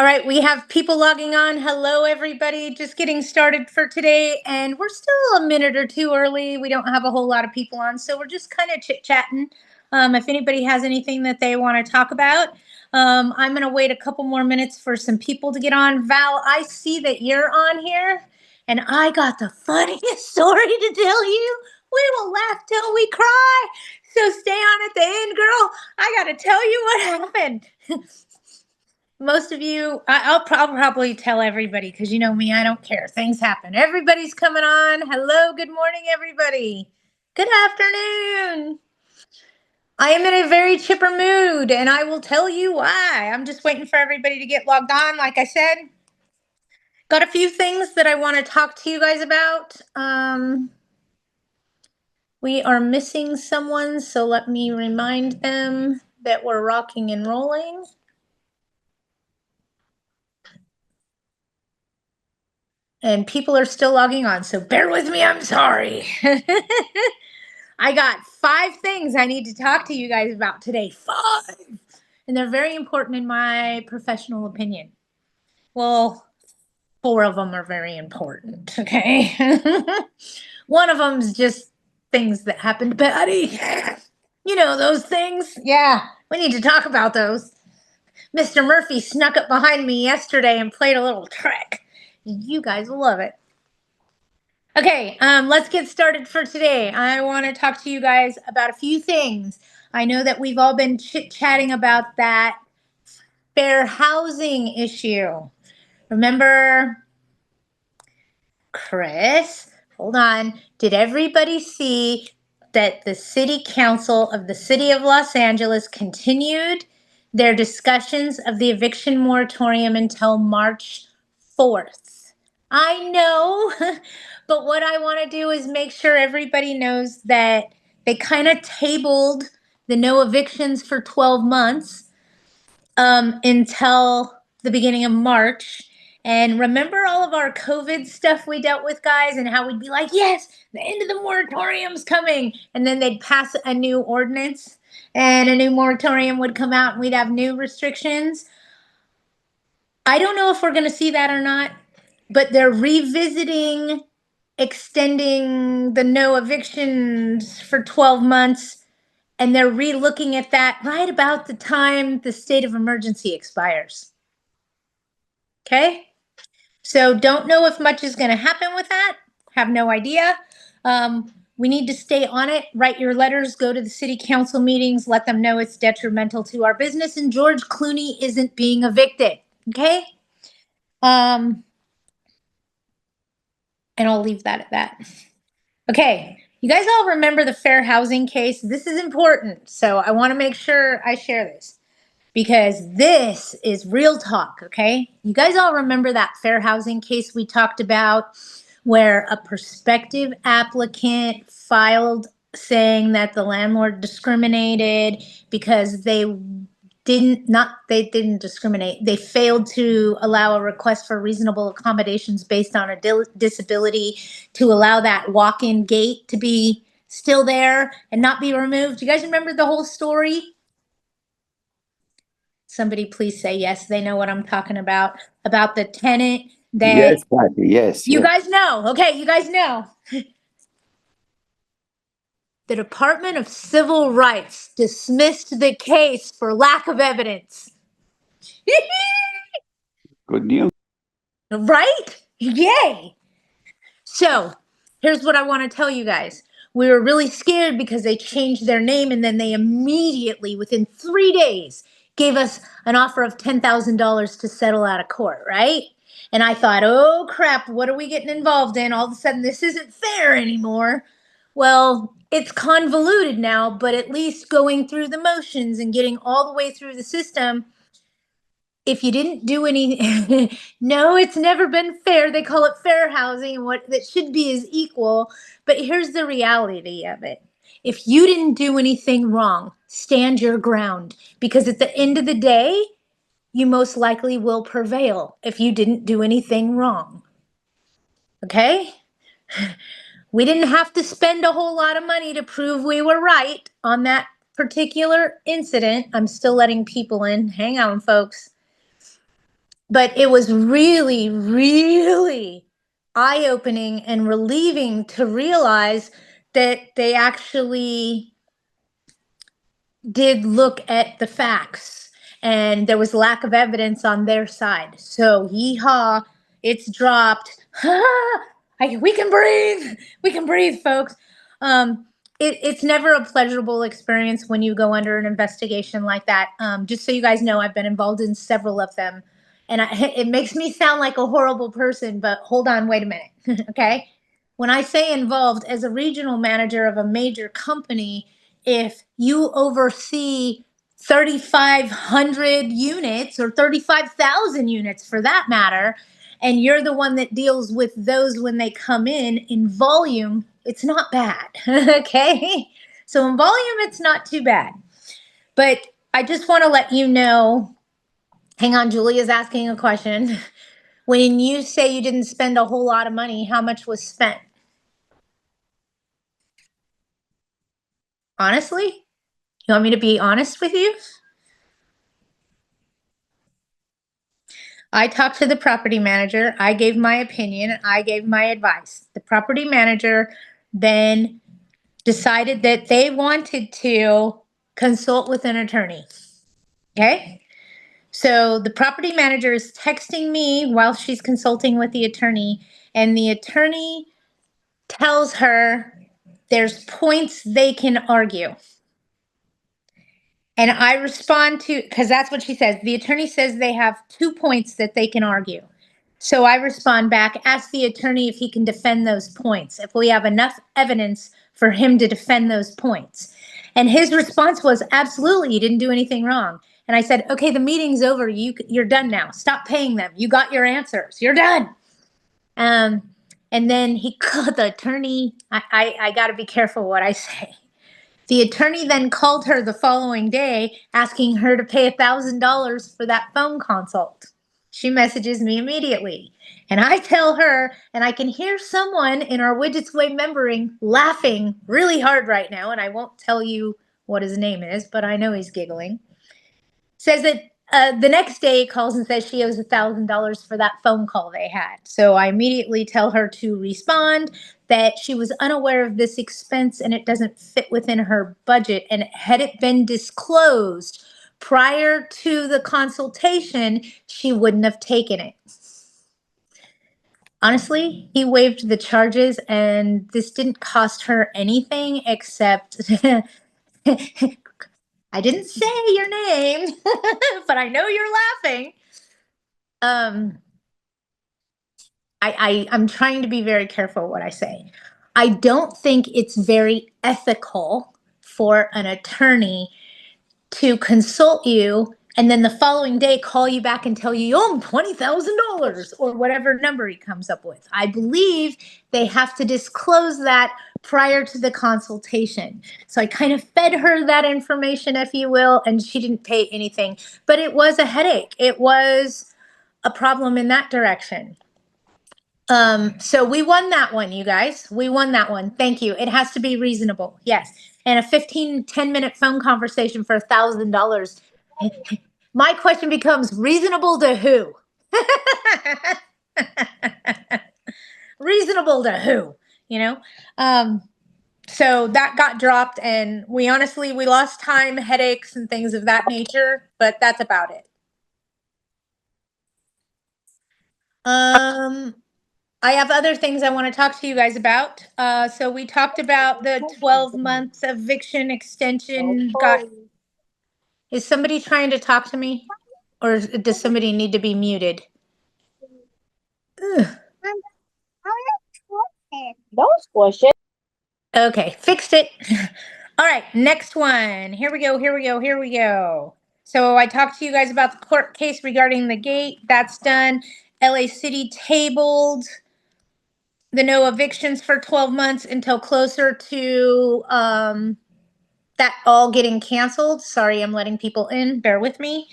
All right, we have people logging on. Hello, everybody. Just getting started for today, and we're still a minute or two early. We don't have a whole lot of people on, so we're just kind of chit-chatting. If anybody has anything that they want to talk about, I'm going to wait a couple more minutes for some people to get on. Val, I see that you're on here, and I got the funniest story to tell you. We will laugh till we cry. So stay on at the end, girl. I got to tell you what happened. Most of you, I'll probably tell everybody because you know me, I don't care. Things happen. Everybody's coming on. Hello, good morning, everybody. Good afternoon. I am in a very chipper mood, and I will tell you why. I'm just waiting for everybody to get logged on. Like I said, got a few things that I want to talk to you guys about. We are missing someone, so let me remind them that we're rocking and rolling. And people are still logging on, so bear with me. I'm sorry. I got 5 things I need to talk to you guys about today. 5. And they're very important in my professional opinion. Well, 4 of them are very important, okay? One of them's just things that happened, Patty. You know those things? Yeah, we need to talk about those. Mr. Murphy snuck up behind me yesterday and played a little trick. You guys will love it. Okay, let's get started for today. I want to talk to you guys about a few things. I know that we've all been chit-chatting about that fair housing issue. Remember, Chris, hold on. Did everybody see that the City Council of the City of Los Angeles continued their discussions of the eviction moratorium until March 4th? I know, but what I want to do is make sure everybody knows that they kind of tabled the no evictions for 12 months until the beginning of March. And remember all of our COVID stuff we dealt with, guys, and how we'd be like, yes, the end of the moratorium's coming. And then they'd pass a new ordinance and a new moratorium would come out and we'd have new restrictions. I don't know if we're going to see that or not, but they're revisiting extending the no evictions for 12 months. And they're re-looking at that right about the time the state of emergency expires. Okay? So don't know if much is going to happen with that. Have no idea. We need to stay on it. Write your letters, go to the city council meetings, let them know it's detrimental to our business and George Clooney isn't being evicted. Okay? And I'll leave that at that. Okay. You guys all remember the fair housing case? This is important. So I want to make sure I share this because this is real talk, okay? You guys all remember that fair housing case we talked about where a prospective applicant filed saying that the landlord discriminated because they didn't discriminate. They failed to allow a request for reasonable accommodations based on a disability to allow that walk-in gate to be still there and not be removed. You guys remember the whole story? Somebody please say yes, they know what I'm talking about the tenant that Yes, Patty, yes. you guys know. Okay, you guys know. The Department of Civil Rights dismissed the case for lack of evidence. Good news. Right? Yay. So here's what I want to tell you guys. We were really scared because they changed their name and then they immediately, within 3 days, gave us an offer of $10,000 to settle out of court, right? And I thought, oh crap, what are we getting involved in? All of a sudden, this isn't fair anymore. Well, it's convoluted now, but at least going through the motions and getting all the way through the system, if you didn't do any, no, it's never been fair. They call it fair housing, and what that should be is equal. But here's the reality of it. If you didn't do anything wrong, stand your ground, because at the end of the day, you most likely will prevail if you didn't do anything wrong. Okay? We didn't have to spend a whole lot of money to prove we were right on that particular incident. I'm still letting people in. Hang on, folks. But it was really, really eye-opening and relieving to realize that they actually did look at the facts and there was lack of evidence on their side. So yeehaw, it's dropped. We can breathe. We can breathe, folks. It's never a pleasurable experience when you go under an investigation like that. Just so you guys know, I've been involved in several of them. And it makes me sound like a horrible person, but hold on, wait a minute. Okay. When I say involved, as a regional manager of a major company, if you oversee 3,500 units or 35,000 units for that matter, and you're the one that deals with those when they come in volume, it's not bad. Okay. So in volume, it's not too bad. But I just want to let you know, hang on, Julia's asking a question. When you say you didn't spend a whole lot of money, how much was spent? Honestly? You want me to be honest with you? I talked to the property manager. I gave my opinion. I gave my advice. The property manager then decided that they wanted to consult with an attorney. Okay. So the property manager is texting me while she's consulting with the attorney, and the attorney tells her there's points they can argue. And I respond to, because that's what she says. The attorney says they have 2 points that they can argue. So I respond back, ask the attorney if he can defend those points, if we have enough evidence for him to defend those points. And his response was, absolutely, you didn't do anything wrong. And I said, okay, the meeting's over. You're done now. Stop paying them. You got your answers. You're done. And then he called the attorney. I got to be careful what I say. The attorney then called her the following day, asking her to pay $1,000 for that phone consult. She messages me immediately. And I tell her, and I can hear someone in our Widgets Way membering laughing really hard right now, and I won't tell you what his name is, but I know he's giggling. Says that the next day calls and says she owes $1,000 for that phone call they had. So I immediately tell her to respond that she was unaware of this expense and it doesn't fit within her budget. And had it been disclosed prior to the consultation, she wouldn't have taken it. Honestly, he waived the charges and this didn't cost her anything except I didn't say your name, but I know you're laughing. I'm trying to be very careful what I say. I don't think it's very ethical for an attorney to consult you and then the following day call you back and tell you you owe him $20,000 or whatever number he comes up with. I believe they have to disclose that prior to the consultation. So I kind of fed her that information, if you will, and she didn't pay anything. But it was a headache. It was a problem in that direction. So we won that one, you guys. We won that one. Thank you. It has to be reasonable. Yes. And a 10-minute phone conversation for $1,000. My question becomes reasonable to who? Reasonable to who? You know? So that got dropped and we lost time, headaches and things of that nature, but that's about it. I have other things I want to talk to you guys about. So we talked about the 12 months eviction extension. Is somebody trying to talk to me? Or does somebody need to be muted? Ugh. Those questions. Okay, fixed it. All right, next one. Here we go. So I talked to you guys about the court case regarding the gate. That's done. LA City tabled the no evictions for 12 months until closer to that all getting canceled. Sorry, I'm letting people in. Bear with me.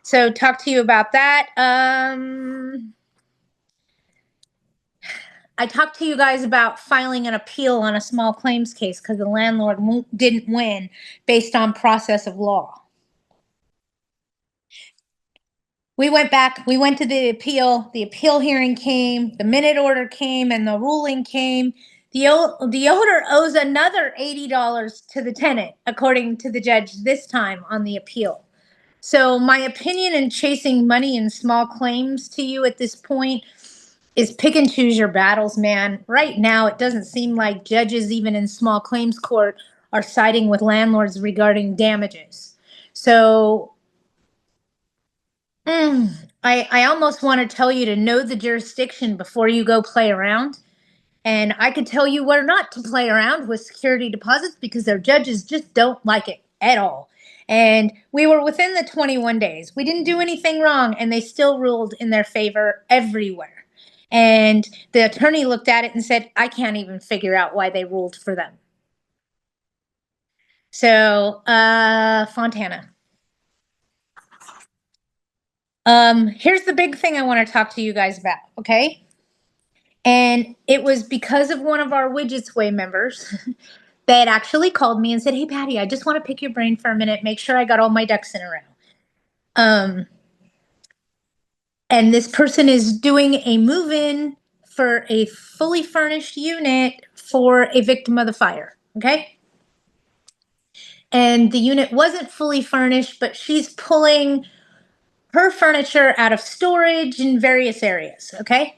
So talk to you about that. I talked to you guys about filing an appeal on a small claims case because the landlord didn't win based on process of law. we went back, we went to the appeal hearing came, the minute order came, and the ruling came. The owner owes another $80 to the tenant, according to the judge this time on the appeal. So my opinion in chasing money in small claims to you at this point is pick and choose your battles, man. Right now, it doesn't seem like judges, even in small claims court, are siding with landlords regarding damages. So I almost want to tell you to know the jurisdiction before you go play around. And I could tell you where not to play around with security deposits because their judges just don't like it at all. And we were within the 21 days. We didn't do anything wrong, and they still ruled in their favor everywhere. And the attorney looked at it and said, I can't even figure out why they ruled for them. So, Fontana. Here's the big thing I want to talk to you guys about, okay? And it was because of one of our Widgets Way members that actually called me and said, hey, Patty, I just want to pick your brain for a minute, make sure I got all my ducks in a row. And this person is doing a move-in for a fully furnished unit for a victim of the fire, okay? And the unit wasn't fully furnished, but she's pulling her furniture out of storage in various areas, okay?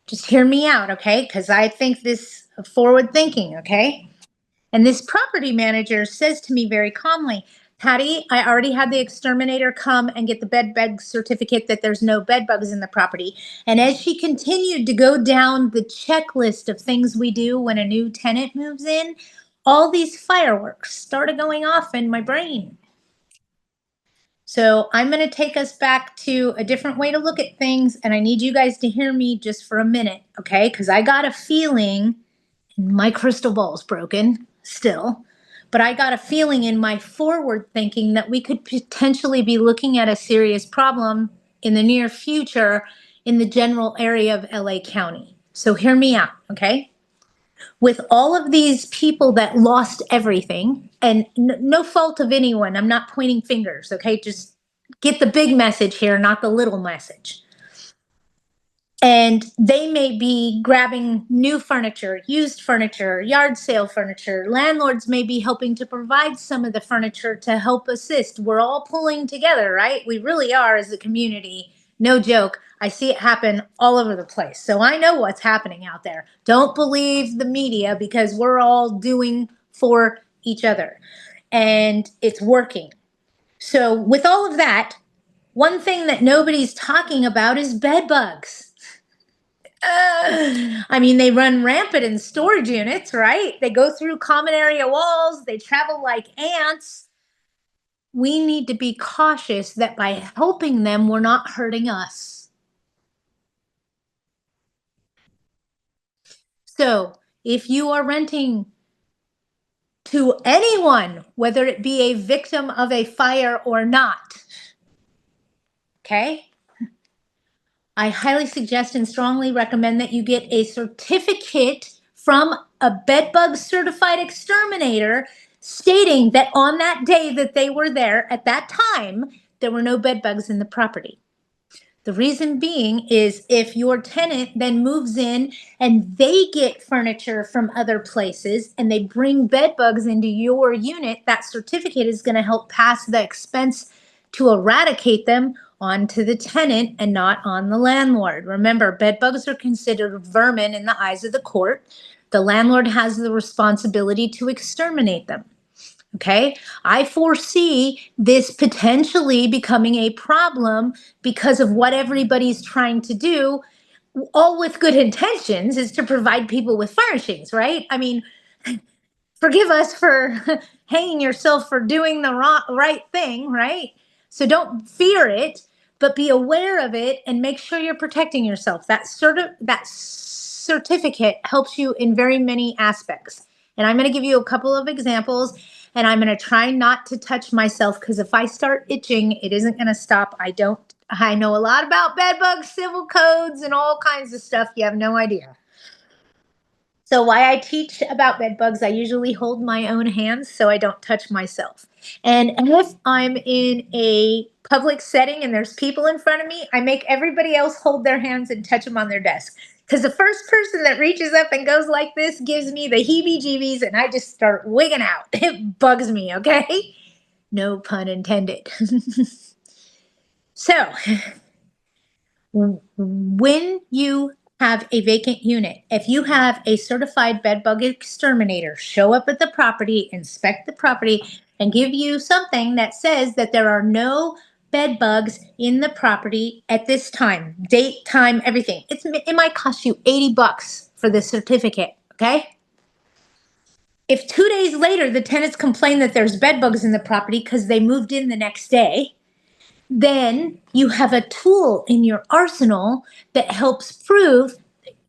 Just hear me out, okay? Because I think this forward thinking, okay? And this property manager says to me very calmly, Patty, I already had the exterminator come and get the bed bug certificate that there's no bed bugs in the property. And as she continued to go down the checklist of things we do when a new tenant moves in, all these fireworks started going off in my brain. So I'm going to take us back to a different way to look at things. And I need you guys to hear me just for a minute, okay? Because I got a feeling, my crystal ball's broken still, but I got a feeling in my forward thinking that we could potentially be looking at a serious problem in the near future in the general area of LA County. So hear me out, okay? With all of these people that lost everything, and no fault of anyone, I'm not pointing fingers, okay? Just get the big message here, not the little message. And they may be grabbing new furniture, used furniture, yard sale furniture. Landlords may be helping to provide some of the furniture to help assist. We're all pulling together, right? We really are as a community. No joke. I see it happen all over the place. So I know what's happening out there. Don't believe the media because we're all doing for each other. And it's working. So with all of that, one thing that nobody's talking about is bed bugs. I mean, they run rampant in storage units, right? They go through common area walls. They travel like ants. We need to be cautious that by helping them, we're not hurting us. So if you are renting to anyone, whether it be a victim of a fire or not, okay? I highly suggest and strongly recommend that you get a certificate from a bedbug certified exterminator stating that on that day that they were there at that time, there were no bedbugs in the property. The reason being is if your tenant then moves in and they get furniture from other places and they bring bedbugs into your unit, that certificate is going to help pass the expense to eradicate them onto the tenant and not on the landlord. Remember, bedbugs are considered vermin in the eyes of the court. The landlord has the responsibility to exterminate them. Okay, I foresee this potentially becoming a problem because of what everybody's trying to do, all with good intentions, is to provide people with furnishings, right? I mean, forgive us for hanging yourself for doing the right thing, right? So don't fear it, but be aware of it and make sure you're protecting yourself. That certificate helps you in very many aspects. And I'm going to give you a couple of examples, and I'm going to try not to touch myself because if I start itching, it isn't going to stop. I know a lot about bed bugs, civil codes, and all kinds of stuff. You have no idea. So why I teach about bed bugs, I usually hold my own hands so I don't touch myself. And if I'm in a public setting and there's people in front of me, I make everybody else hold their hands and touch them on their desk. Because the first person that reaches up and goes like this gives me the heebie-jeebies and I just start wigging out. It bugs me, okay? No pun intended. So, when you have a vacant unit, if you have a certified bed bug exterminator show up at the property, inspect the property, and give you something that says that there are no bed bugs in the property at this time, date, time, everything. It might cost you $80 for this certificate, okay? If 2 days later the tenants complain that there's bed bugs in the property because they moved in the next day, then you have a tool in your arsenal that helps prove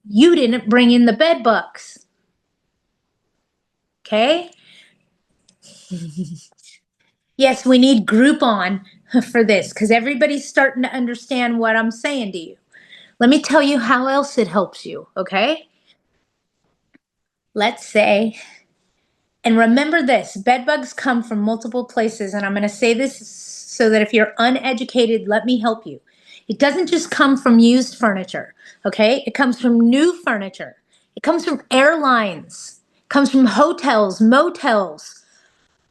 you didn't bring in the bed bugs. Okay? Yes, we need Groupon for this because everybody's starting to understand what I'm saying to you. Let me tell you how else it helps you, okay? Let's say, and remember this, bed bugs come from multiple places, and I'm going to say this so that if you're uneducated, let me help you. It doesn't just come from used furniture, okay? It comes from new furniture. It comes from airlines. It comes from hotels, motels.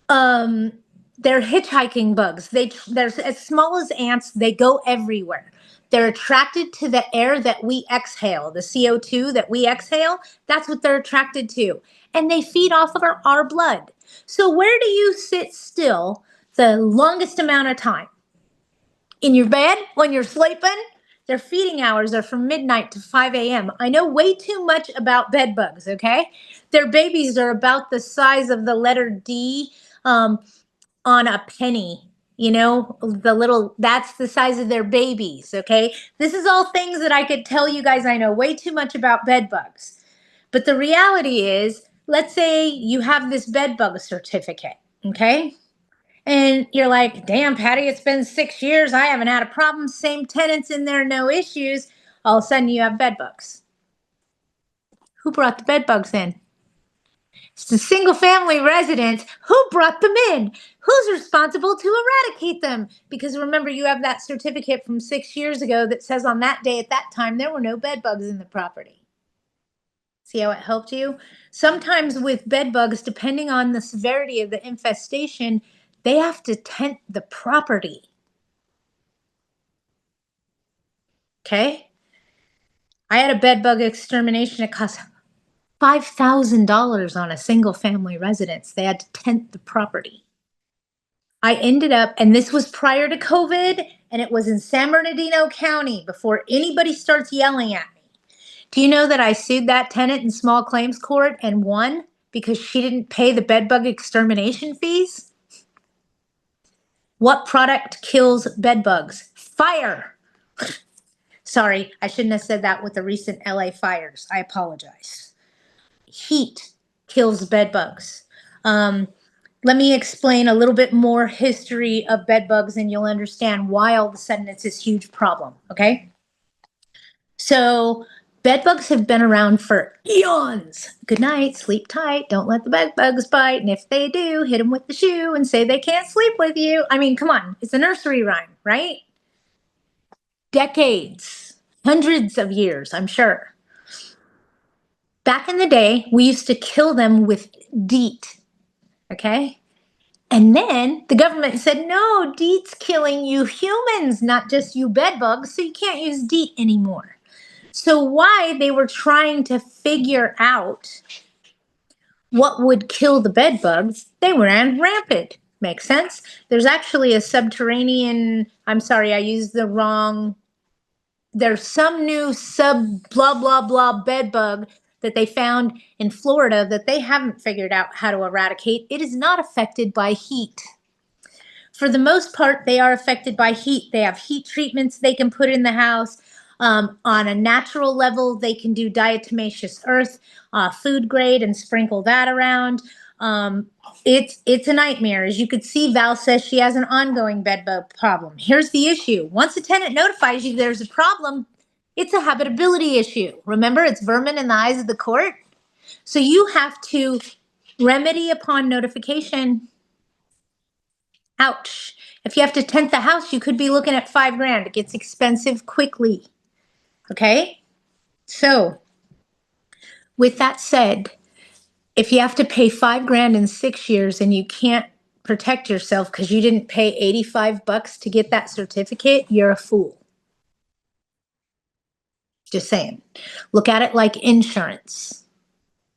They're hitchhiking bugs. They're as small as ants. They go everywhere. They're attracted to the air that we exhale, the CO2 that we exhale. That's what they're attracted to. And they feed off of our blood. So where do you sit still the longest amount of time? In your bed when you're sleeping? Their feeding hours are from midnight to 5 a.m. I know way too much about bed bugs, okay? Their babies are about the size of the letter D on a penny. You know, that's the size of their babies, okay? This is all things that I could tell you guys. I know way too much about bed bugs. But the reality is, let's say you have this bed bug certificate, okay? And you're like, damn, Patty, it's been 6 years. I haven't had a problem. Same tenants in there, no issues. All of a sudden you have bed bugs. Who brought the bed bugs in? It's the single family residents. Who brought them in? Who's responsible to eradicate them? Because remember, you have that certificate from 6 years ago that says on that day at that time, there were no bed bugs in the property. See how it helped you? Sometimes with bed bugs, depending on the severity of the infestation, they have to tent the property. Okay? I had a bed bug extermination. It cost $5,000 on a single family residence. They had to tent the property. I ended up, and this was prior to COVID, and it was in San Bernardino County before anybody starts yelling at me. Do you know that I sued that tenant in small claims court and won because she didn't pay the bed bug extermination fees? What product kills bed bugs? Fire. Sorry, I shouldn't have said that with the recent LA fires. I apologize. Heat kills bed bugs. Let me explain a little bit more history of bed bugs and you'll understand why all of a sudden it's this huge problem, okay? So bed bugs have been around for eons. Good night, sleep tight, don't let the bed bugs bite, and if they do, hit them with the shoe and say they can't sleep with you. I mean, come on, it's a nursery rhyme, right? Decades, hundreds of years, I'm sure. Back in the day, we used to kill them with DEET, okay? And then the government said, no, DEET's killing you humans, not just you bed bugs, so you can't use DEET anymore. So why they were trying to figure out what would kill the bed bugs, they ran rampant. Makes sense? There's actually a subterranean, I'm sorry, I used the wrong, there's some new sub blah, blah, blah bed bug that they found in Florida that they haven't figured out how to eradicate. It is not affected by heat. For the most part, they are affected by heat. They have heat treatments they can put in the house. On a natural level, they can do diatomaceous earth, food grade, and sprinkle that around. It's a nightmare. As you could see, Val says she has an ongoing bed bug problem. Here's the issue. Once a tenant notifies you there's a problem, it's a habitability issue. Remember, it's vermin in the eyes of the court. So you have to remedy upon notification. Ouch. If you have to tent the house, you could be looking at $5,000. It gets expensive quickly. Okay? So, with that said, if you have to pay $5,000 in 6 years and you can't protect yourself because you didn't pay $85 to get that certificate, you're a fool. Just saying. Look at it like insurance.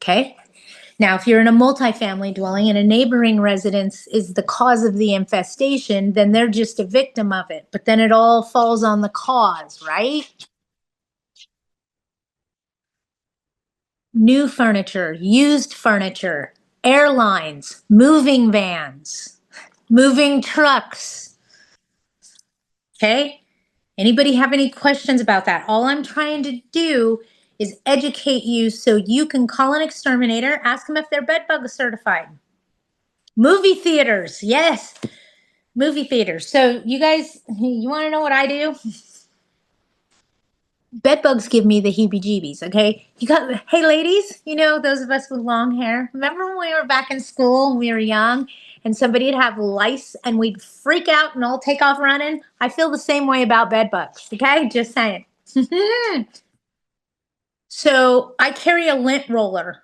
Okay? Now, if you're in a multifamily dwelling and a neighboring residence is the cause of the infestation, then they're just a victim of it. But then it all falls on the cause, right? New furniture, used furniture, airlines, moving vans, moving trucks. Okay? Anybody have any questions about that? All I'm trying to do is educate you so you can call an exterminator, ask them if they're bedbug certified. Movie theaters, yes, movie theaters. So you guys, you want to know what I do? Bedbugs give me the heebie-jeebies, okay? Hey ladies, you know, those of us with long hair, remember when we were back in school and we were young and somebody'd have lice and we'd freak out and all take off running? I feel the same way about bedbugs, okay? Just saying. So I carry a lint roller.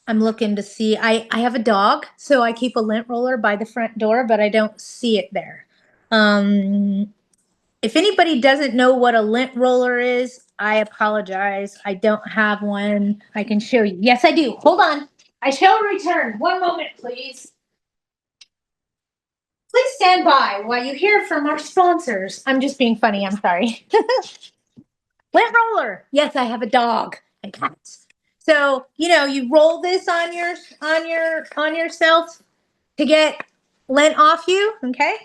I'm looking to see, I have a dog, so I keep a lint roller by the front door, but I don't see it there. If anybody doesn't know what a lint roller is, I apologize. I don't have one. I can show you. Yes, I do. Hold on. I shall return. One moment, please. Please stand by while you hear from our sponsors. I'm just being funny. I'm sorry. Lint roller. Yes, I have a dog and cats. So, you know, you roll this on yourself to get lint off you, okay?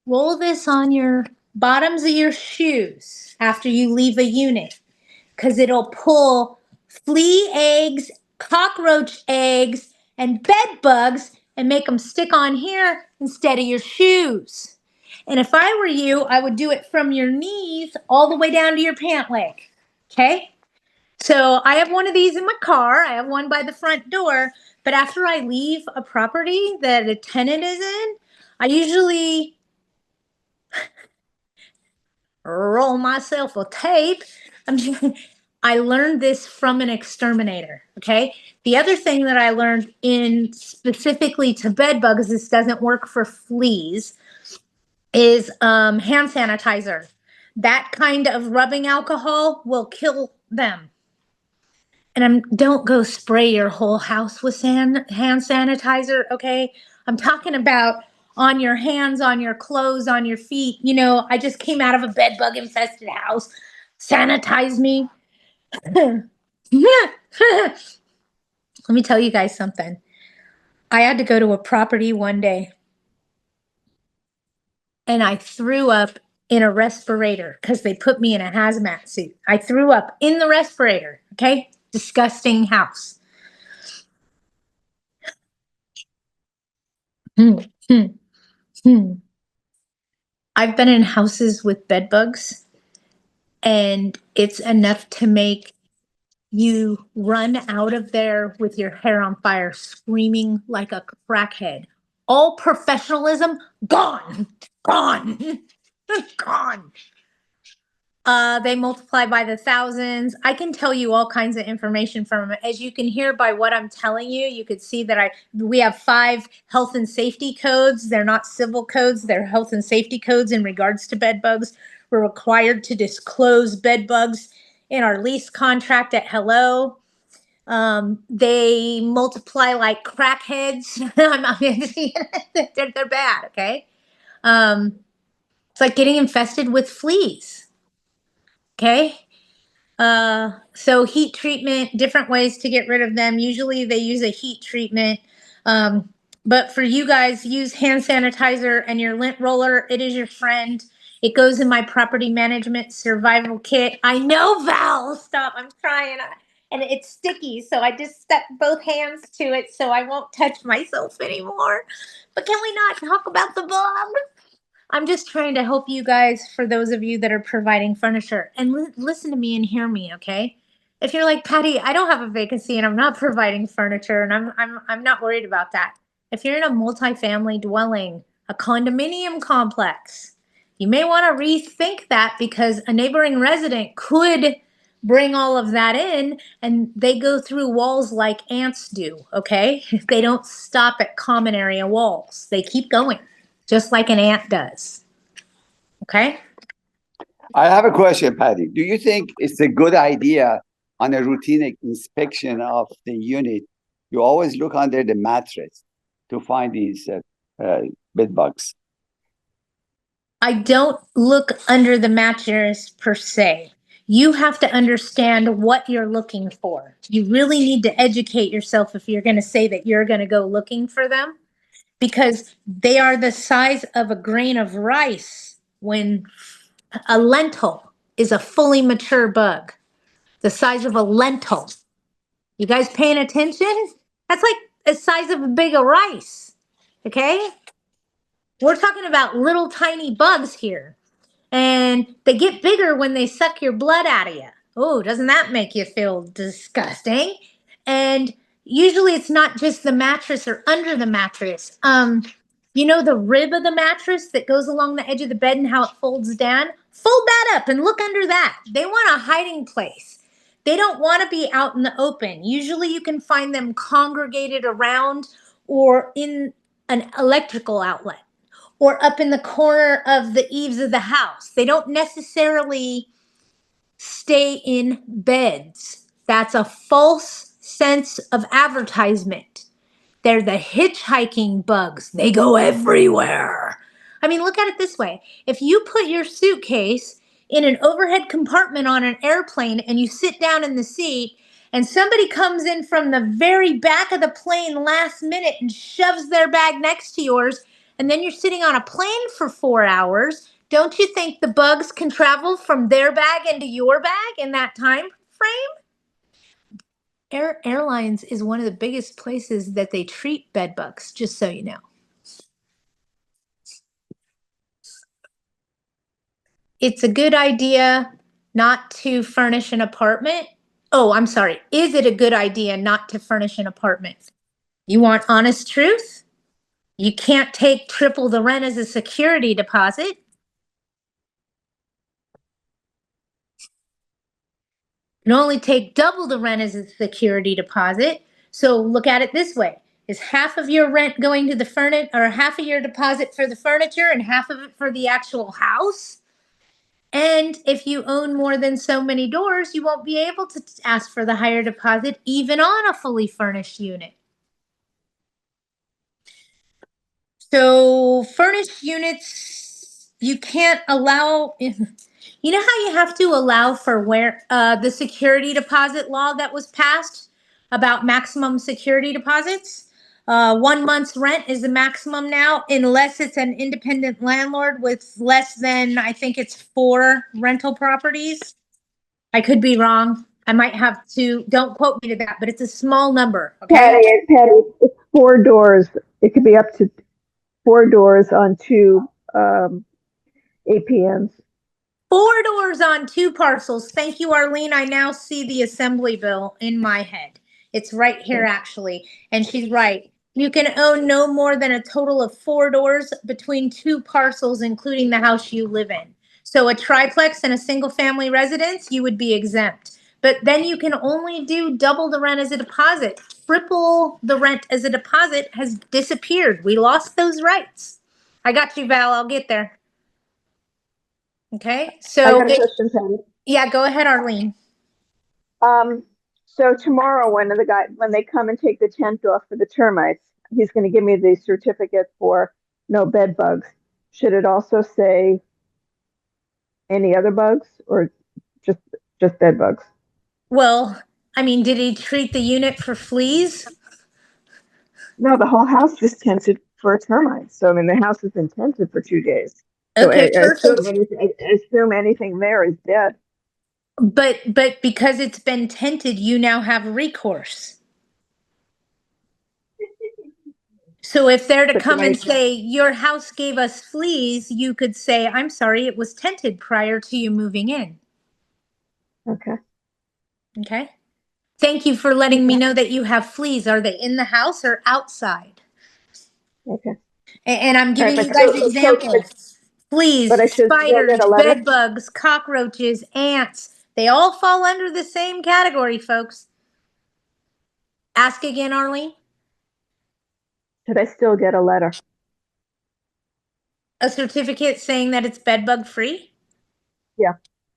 Roll this on your bottoms of your shoes after you leave a unit because it'll pull flea eggs, cockroach eggs, and bed bugs and make them stick on here instead of your shoes. And if I were you, I would do it from your knees all the way down to your pant leg. Okay? So I have one of these in my car. I have one by the front door. But after I leave a property that a tenant is in, I usually roll myself a tape. I learned this from an exterminator. Okay. The other thing that I learned in specifically to bed bugs, this doesn't work for fleas, is hand sanitizer. That kind of rubbing alcohol will kill them. And don't go spray your whole house with hand sanitizer, okay? I'm talking about on your hands, on your clothes, on your feet. You know, I just came out of a bed bug infested house. Sanitize me. Let me tell you guys something. I had to go to a property one day and I threw up in a respirator because they put me in a hazmat suit. I threw up in the respirator, okay? Disgusting house. I've been in houses with bed bugs, and it's enough to make you run out of there with your hair on fire, screaming like a crackhead. All professionalism gone, gone, gone. They multiply by the thousands. I can tell you all kinds of information from them. As you can hear by what I'm telling you, you could see that we have 5 health and safety codes. They're not civil codes. They're health and safety codes in regards to bed bugs. We're required to disclose bed bugs in our lease contract at Hello. They multiply like crackheads. They're bad, okay? It's like getting infested with fleas. Okay. So heat treatment, different ways to get rid of them. Usually they use a heat treatment. But for you guys, use hand sanitizer and your lint roller. It is your friend. It goes in my property management survival kit. I know, Val, stop. I'm trying. And it's sticky. So I just stuck both hands to it so I won't touch myself anymore. But can we not talk about the bug? I'm just trying to help you guys for those of you that are providing furniture. And listen to me and hear me, okay? if you're like, Patty, I don't have a vacancy and I'm not providing furniture and I'm not worried about that. If you're in a multifamily dwelling, a condominium complex, you may want to rethink that because a neighboring resident could bring all of that in and they go through walls like ants do, okay? They don't stop at common area walls. They keep going, just like an ant does. Okay? I have a question, Patty. Do you think it's a good idea on a routine inspection of the unit, you always look under the mattress to find these bed bugs? I don't look under the mattress per se. You have to understand what you're looking for. You really need to educate yourself if you're going to say that you're going to go looking for them because they are the size of a grain of rice when a lentil is a fully mature bug, the size of a lentil. You guys paying attention? That's like the size of a bag of rice. Okay? We're talking about little tiny bugs here. And they get bigger when they suck your blood out of you. Oh, doesn't that make you feel disgusting? And usually it's not just the mattress or under the mattress. You know the rib of the mattress that goes along the edge of the bed and how it folds down? Fold that up and look under that. They want a hiding place. They don't want to be out in the open. Usually you can find them congregated around or in an electrical outlet or up in the corner of the eaves of the house. They don't necessarily stay in beds. That's a false sense of advertisement. They're the hitchhiking bugs. They go everywhere. I mean, look at it this way. If you put your suitcase in an overhead compartment on an airplane and you sit down in the seat and somebody comes in from the very back of the plane last minute and shoves their bag next to yours, and then you're sitting on a plane for 4 hours, don't you think the bugs can travel from their bag into your bag in that time frame? Airlines is one of the biggest places that they treat bed bugs, just so you know. It's a good idea not to furnish an apartment. Oh, I'm sorry. Is it a good idea not to furnish an apartment? You want honest truth? You can't take triple the rent as a security deposit. You can only take double the rent as a security deposit. So look at it this way. Is half of your rent going to the furniture or half of your deposit for the furniture and half of it for the actual house? And if you own more than so many doors, you won't be able to ask for the higher deposit even on a fully furnished unit. So furnished units, you can't allow, you know how you have to allow for where the security deposit law that was passed about maximum security deposits? 1 month's rent is the maximum now, unless it's an independent landlord with less than, I think it's 4 rental properties. I could be wrong. I might have to, don't quote me to that, but it's a small number, okay? Patty, it's 4 doors. It could be up to 4 doors on 2 APNs. 4 doors on 2 parcels. Thank you, Arlene. I now see the assembly bill in my head. It's right here, actually. And she's right. You can own no more than a total of 4 doors between 2 parcels, including the house you live in. So a triplex and a single family residence, you would be exempt. But then you can only do double the rent as a deposit. Triple the rent as a deposit has disappeared. We lost those rights. I got you, Val. I'll get there. Okay, I so got a question, Patty. yeah, go ahead, Arlene. So tomorrow when they come and take the tent off for the termites, he's going to give me the certificate for no bed bugs. Should it also say any other bugs or just bed bugs? Well, I mean, did he treat the unit for fleas? No, the whole house is tented for termites. So I mean, the house has been tented for 2 days. So Okay, I perfect. assume anything there is dead. But because it's been tented, you now have recourse. So if they're to But come and tonight- say, your house gave us fleas, you could say, I'm sorry, it was tented prior to you moving in. Okay. Okay. Thank you for letting me know that you have fleas. Are they in the house or outside? Okay. And I'm giving All you right, guys examples. Fleas, but I should still spiders, get a letter? bed bugs, cockroaches, ants. They all fall under the same category, folks. Ask again, Arlene. Should I still get a letter? A certificate saying that it's bed bug free? Yeah.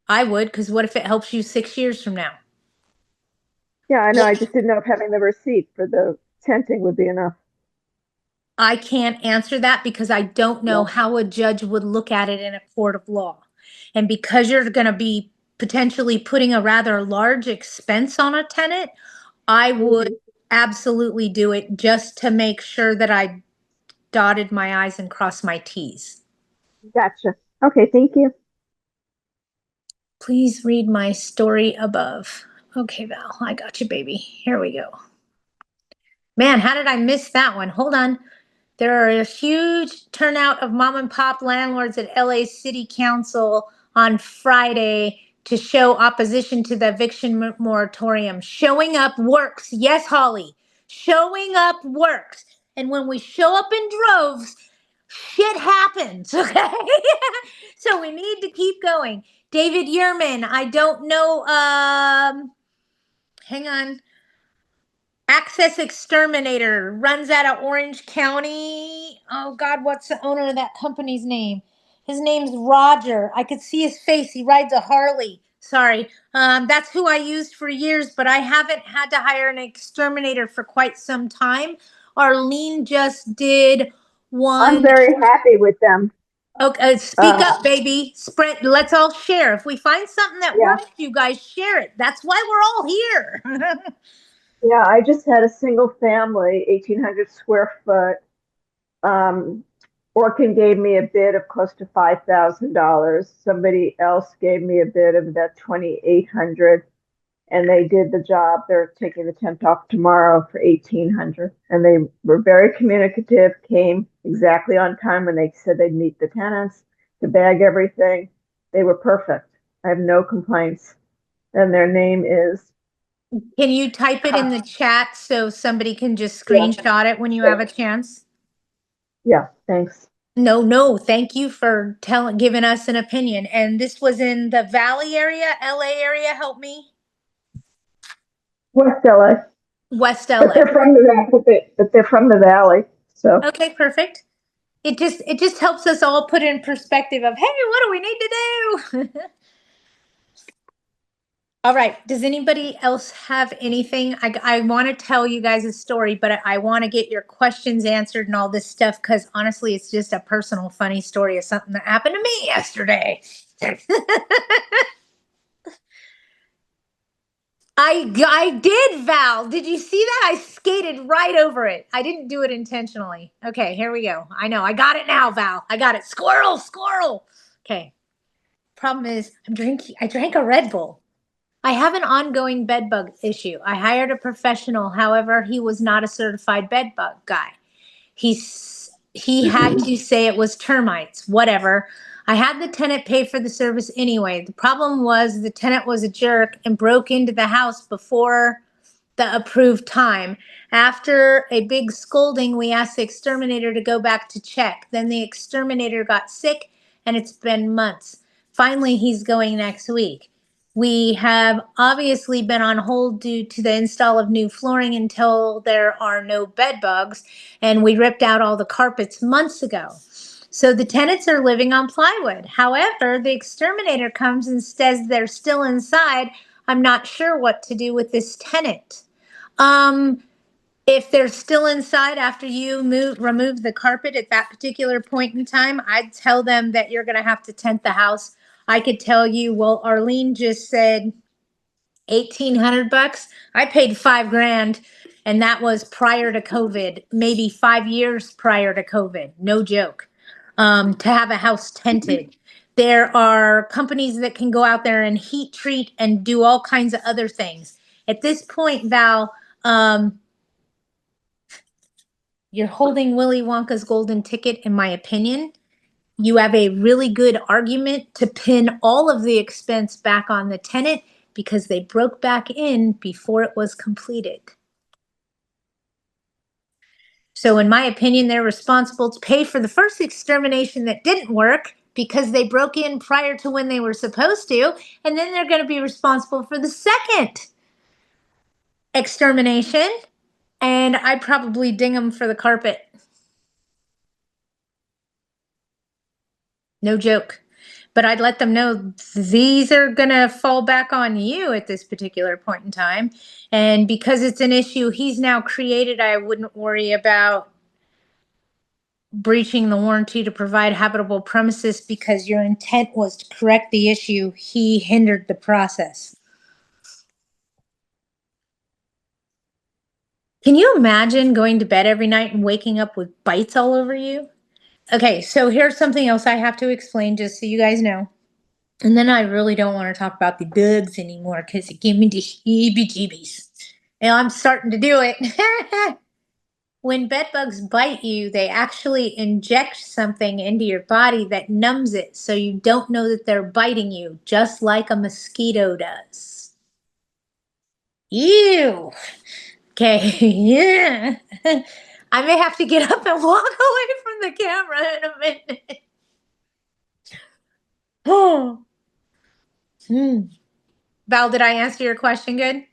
I would, because what if it helps you 6 years from now? Yeah, I know. I just didn't know if having the receipt for the tenting would be enough. I can't answer that because I don't know Yeah. how a judge would look at it in a court of law. And because you're going to be potentially putting a rather large expense on a tenant, I would absolutely do it just to make sure that I dotted my I's and crossed my T's. Gotcha. Okay, thank you. Please read my story above. Okay, Val, I got you, baby. Here we go. Man, how did I miss that one? Hold on. There are a huge turnout of mom and pop landlords at LA City Council on Friday to show opposition to the eviction moratorium. Showing up works. Yes, Holly. Showing up works. And when we show up in droves, shit happens. Okay. So we need to keep going. David Yerman, I don't know. Hang on. Access Exterminator runs out of Orange County. Oh God, what's the owner of that company's name? His name's Roger. I could see his face. He rides a Harley. Sorry. That's who I used for years, but I haven't had to hire an exterminator for quite some time. Arlene just did I'm one. very happy with them. Okay, speak up, baby. Spread. Let's all share. If we find something that Yeah. works, you guys share it. That's why we're all here. Yeah, I just had a single family, 1,800 square foot. Orkin gave me a bid of close to $5,000. Somebody else gave me a bid of about 2,800, and they did the job. They're taking the tent off tomorrow for 1,800, and they were very communicative. Came exactly on time when they said they'd meet the tenants to bag everything. They were perfect. I have no complaints, and their name is. Can you type it in the chat so somebody can just Yeah. screenshot it when you have a chance? Yeah, thanks. No, thank you for giving us an opinion. And this was in the Valley area, LA area, help me? West LA. West But LA. they're from the valley. But they're from the valley. So Okay, perfect. It just helps us all put in perspective of, hey, what do we need to do? All right. Does anybody else have anything? I want to tell you guys a story, but I want to get your questions answered and all this stuff because honestly, it's just a personal funny story of something that happened to me yesterday. I did, Val. Did you see that? I skated right over it. I didn't do it intentionally. Okay, here we go. I know. I got it now, Val. I got it. Squirrel, squirrel. Okay. Problem is, I drank a Red Bull. I have an ongoing bed bug issue. I hired a professional. However, he was not a certified bed bug guy. He had to say it was termites, whatever. I had the tenant pay for the service anyway. The problem was the tenant was a jerk and broke into the house before the approved time. After a big scolding, we asked the exterminator to go back to check. Then the exterminator got sick, and it's been months. Finally, he's going next week. We have obviously been on hold due to the install of new flooring until there are no bed bugs, and we ripped out all the carpets months ago. So the tenants are living on plywood. However, the exterminator comes and says they're still inside. I'm not sure what to do with this tenant. If they're still inside after you remove the carpet at that particular point in time, I'd tell them that you're going to have to tent the house. I could tell you, well, Arlene just said $1,800. I paid $5,000, and that was prior to COVID, maybe 5 years prior to COVID. No joke. To have a house tented. There are companies that can go out there and heat treat and do all kinds of other things. At this point, Val, you're holding Willy Wonka's golden ticket, in my opinion. You have a really good argument to pin all of the expense back on the tenant. because they broke back in before it was completed. So in my opinion, they're responsible to pay for the first extermination that didn't work because they broke in prior to when they were supposed to, and then they're going to be responsible for the second extermination, and I'd probably ding them for the carpet. No joke. But I'd let them know these are going to fall back on you at this particular point in time. And because it's an issue he's now created, I wouldn't worry about breaching the warranty to provide habitable premises because your intent was to correct the issue. He hindered the process. Can you imagine going to bed every night and waking up with bites all over you? Okay, so here's something else I have to explain just so you guys know. And then I really don't want to talk about the bugs anymore because it gave me the heebie-jeebies. And I'm starting to do it. When bed bugs bite you, they actually inject something into your body that numbs it so you don't know that they're biting you, just like a mosquito does. Ew. Okay, yeah. I may have to get up and walk away from the camera in a minute. Oh. Val, did I answer your question good?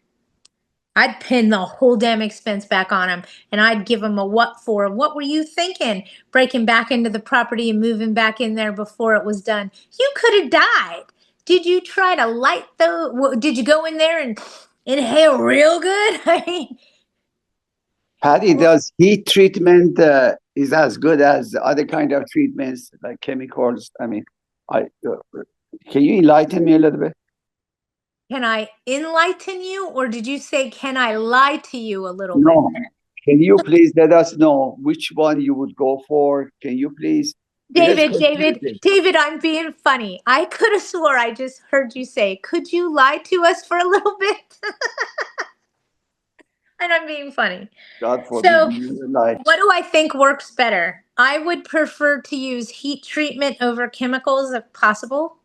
I'd pin the whole damn expense back on him and I'd give him a what for. What were you thinking? Breaking back into the property and moving back in there before it was done. You could have died. Did you try to light the, did you go in there and inhale real good? I mean, Patty, does heat treatment is as good as other kind of treatments like chemicals? I mean, can you enlighten me a little bit? can I enlighten you or did you say, can I lie to you a little bit? No. Can you please let us know which one you would go for? Can you please? David, I'm being funny. I could have swore I just heard you say, could you lie to us for a little bit? And I'm being funny. God forbid So, you lie. what do I think works better? I would prefer to use heat treatment over chemicals if possible.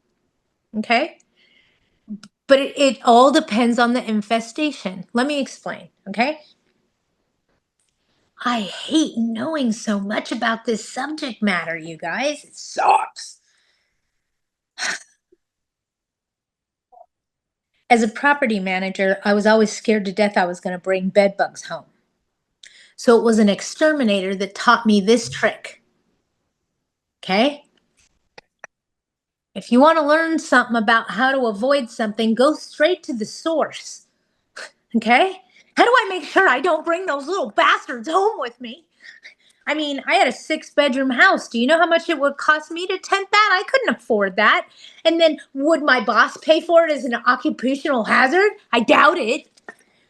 Okay. But it all depends on the infestation. Let me explain. Okay. I hate knowing so much about this subject matter, you guys. It sucks. As a property manager, I was always scared to death I was going to bring bed bugs home. So it was an exterminator that taught me this trick. Okay? If you want to learn something about how to avoid something, go straight to the source. Okay? How do I make sure I don't bring those little bastards home with me? I mean, I had a 6-bedroom house. Do you know how much it would cost me to tent that? I couldn't afford that. And then would my boss pay for it as an occupational hazard? I doubt it.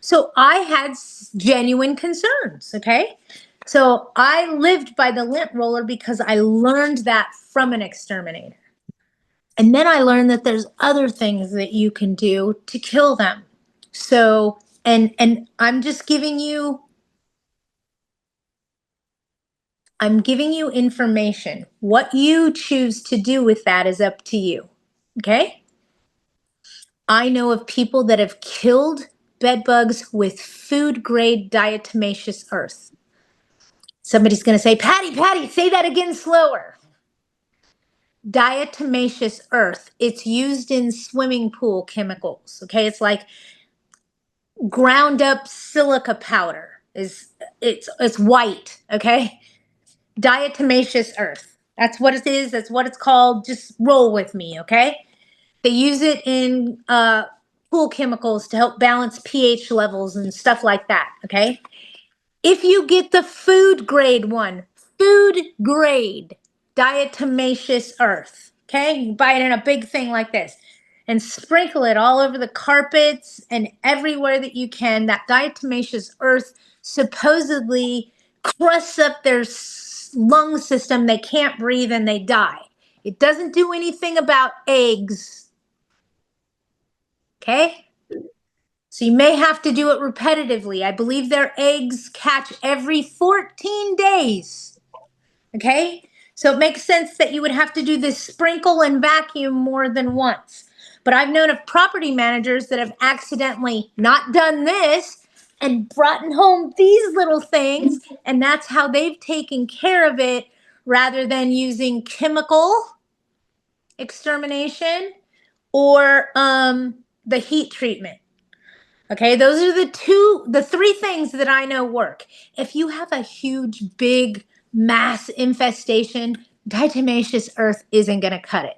So I had genuine concerns, okay? So I lived by the lint roller because I learned that from an exterminator. And then I learned that there's other things that you can do to kill them. So, and I'm just giving you information. What you choose to do with that is up to you. Okay? I know of people that have killed bed bugs with food grade diatomaceous earth. Somebody's going to say, Patty, say that again slower. Diatomaceous earth. It's used in swimming pool chemicals. Okay? It's like ground up silica powder. It's white. Okay? Diatomaceous earth. That's what it is. That's what it's called. Just roll with me, okay? They use it in pool chemicals to help balance pH levels and stuff like that, okay? If you get the food grade one, food grade diatomaceous earth, okay? You buy it in a big thing like this and sprinkle it all over the carpets and everywhere that you can. That diatomaceous earth supposedly crusts up their lung system. They can't breathe and they die. It doesn't do anything about eggs. Okay? So you may have to do it repetitively. I believe their eggs catch every 14 days. Okay? So it makes sense that you would have to do this sprinkle and vacuum more than once. But I've known of property managers that have accidentally not done this and brought home these little things, and that's how they've taken care of it rather than using chemical extermination or the heat treatment. Okay, those are the three things that I know work. If you have a huge, big mass infestation, diatomaceous earth isn't going to cut it.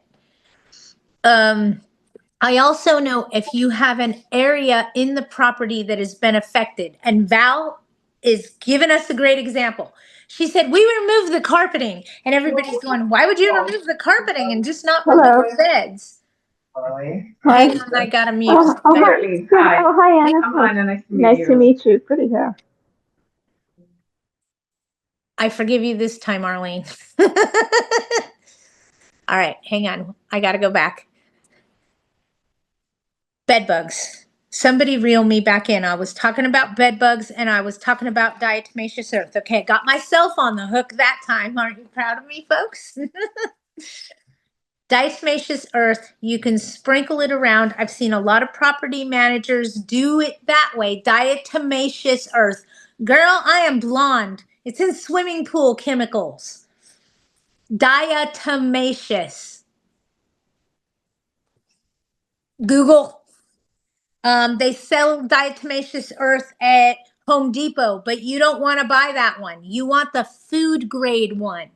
I also know if you have an area in the property that has been affected, and Val is giving us a great example. She said, we removed the carpeting, and everybody's going, why would you remove the carpeting and just not remove the beds? Hi. Hang on, I got to mute. Hi. Oh, hi, Anna. Come on, Nice to meet you. Pretty hair. I forgive you this time, Arlene. All right, hang on. I got to go back. Bed bugs. Somebody reel me back in. I was talking about bed bugs and I was talking about diatomaceous earth. Okay, got myself on the hook that time. Aren't you proud of me, folks? Diatomaceous earth, you can sprinkle it around. I've seen a lot of property managers do it that way. Diatomaceous earth. Girl, I am blonde. It's in swimming pool chemicals. Diatomaceous. Google. They sell diatomaceous earth at Home Depot, but you don't want to buy that one. You want the food grade one.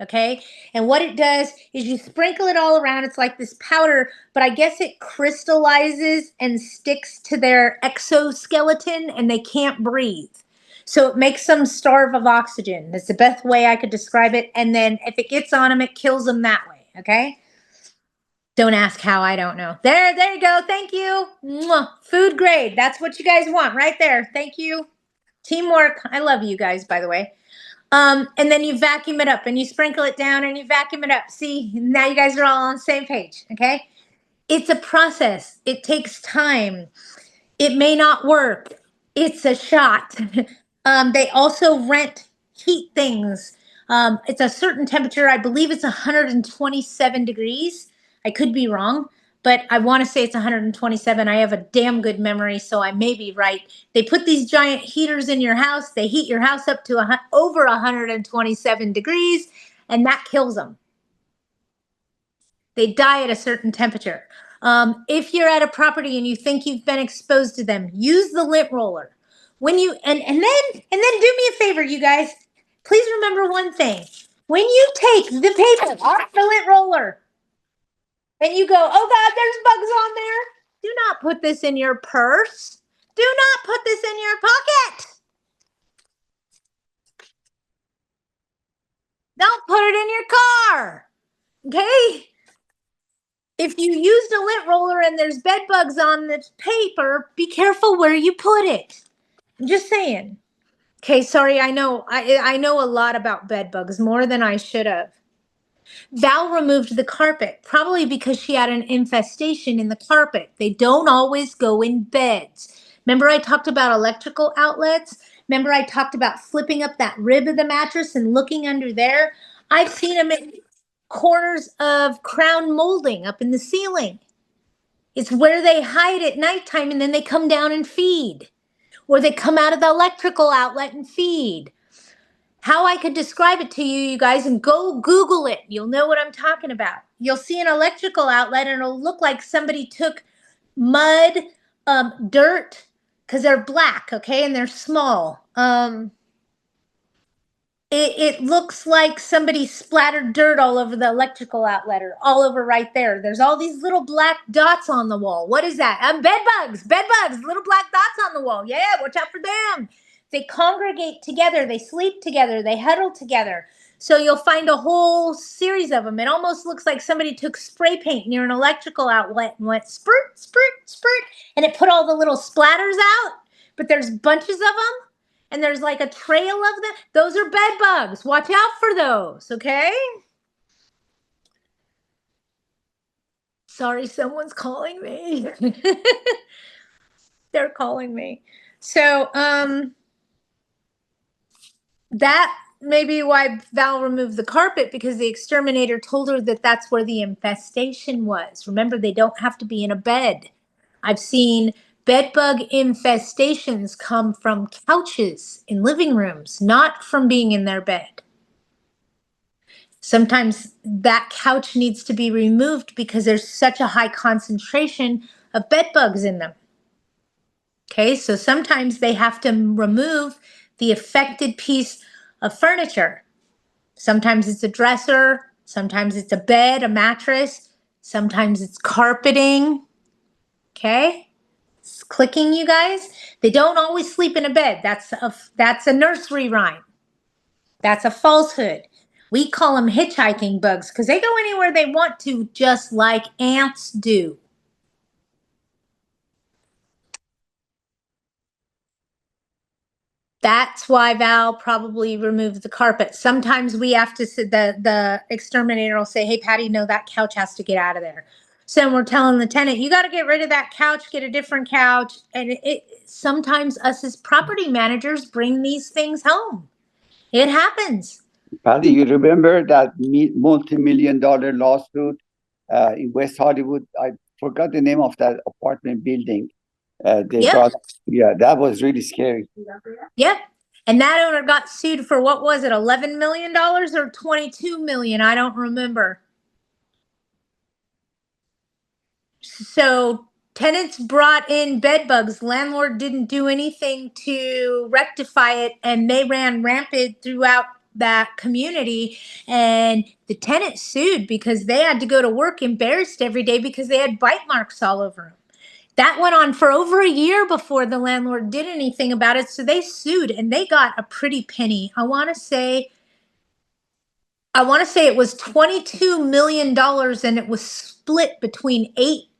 Okay. And what it does is you sprinkle it all around. It's like this powder, but I guess it crystallizes and sticks to their exoskeleton and they can't breathe. So it makes them starve of oxygen. That's the best way I could describe it. And then if it gets on them, it kills them that way. Okay. Don't ask how, I don't know. There you go. Thank you. Mwah. Food grade. That's what you guys want right there. Thank you. Teamwork. I love you guys, by the way. And then you vacuum it up and you sprinkle it down and you vacuum it up. See, now you guys are all on the same page. Okay. It's a process. It takes time. It may not work. It's a shot. They also rent heat things. It's a certain temperature. I believe it's 127 degrees. I could be wrong, but I want to say it's 127. I have a damn good memory, so I may be right. They put these giant heaters in your house. They heat your house up to over 127 degrees, and that kills them. They die at a certain temperature. If you're at a property and you think you've been exposed to them, use the lint roller. When you and then do me a favor, you guys. Please remember one thing. When you take the paper off the lint roller and you go, oh God, there's bugs on there. Do not put this in your purse. Do not put this in your pocket. Don't put it in your car. Okay? If you used a lint roller and there's bed bugs on the paper, be careful where you put it. I'm just saying. Okay, sorry, I know a lot about bed bugs, more than I should have. Val removed the carpet, probably because she had an infestation in the carpet. They don't always go in beds. Remember I talked about electrical outlets? Remember I talked about flipping up that rib of the mattress and looking under there? I've seen them in corners of crown molding up in the ceiling. It's where they hide at nighttime and then they come down and feed. Or they come out of the electrical outlet and feed. How I could describe it to you, you guys, and go Google it. You'll know what I'm talking about. You'll see an electrical outlet and it'll look like somebody took mud, dirt, because they're black, okay, and they're small. It looks like somebody splattered dirt all over the electrical outlet or all over right there. There's all these little black dots on the wall. What is that? Bed bugs, little black dots on the wall. Yeah, watch out for them. They congregate together. They sleep together. They huddle together. So you'll find a whole series of them. It almost looks like somebody took spray paint near an electrical outlet and went spurt, spurt, spurt, and it put all the little splatters out. But there's bunches of them. And there's like a trail of them. Those are bed bugs. Watch out for those, okay? Sorry, someone's calling me. They're calling me. So, that maybe why Val removed the carpet, because the exterminator told her that that's where the infestation was. Remember, they don't have to be in a bed. I've seen bedbug infestations come from couches in living rooms, not from being in their bed. Sometimes that couch needs to be removed because there's such a high concentration of bed bugs in them. Okay, so sometimes they have to remove the affected piece of furniture. Sometimes it's a dresser, sometimes it's a bed, a mattress, sometimes it's carpeting. Okay, it's clicking, you guys. They don't always sleep in a bed. That's a nursery rhyme. That's a falsehood. We call them hitchhiking bugs because they go anywhere they want to, just like ants do. That's why Val probably removed the carpet. Sometimes we have to, the exterminator will say, hey, Patty, no, that couch has to get out of there. So we're telling the tenant, you got to get rid of that couch, get a different couch. And sometimes us as property managers bring these things home. It happens. Patty, you remember that multi-million-dollar lawsuit in West Hollywood? I forgot the name of that apartment building. Yeah, that was really scary. Yeah. And that owner got sued for, what was it, $11 million or $22 million? I don't remember. So tenants brought in bed bugs. Landlord didn't do anything to rectify it, and they ran rampant throughout that community. And the tenant sued because they had to go to work embarrassed every day because they had bite marks all over them. That went on for over a year before the landlord did anything about it. So they sued and they got a pretty penny. I want to say it was $22 million, and it was split between eight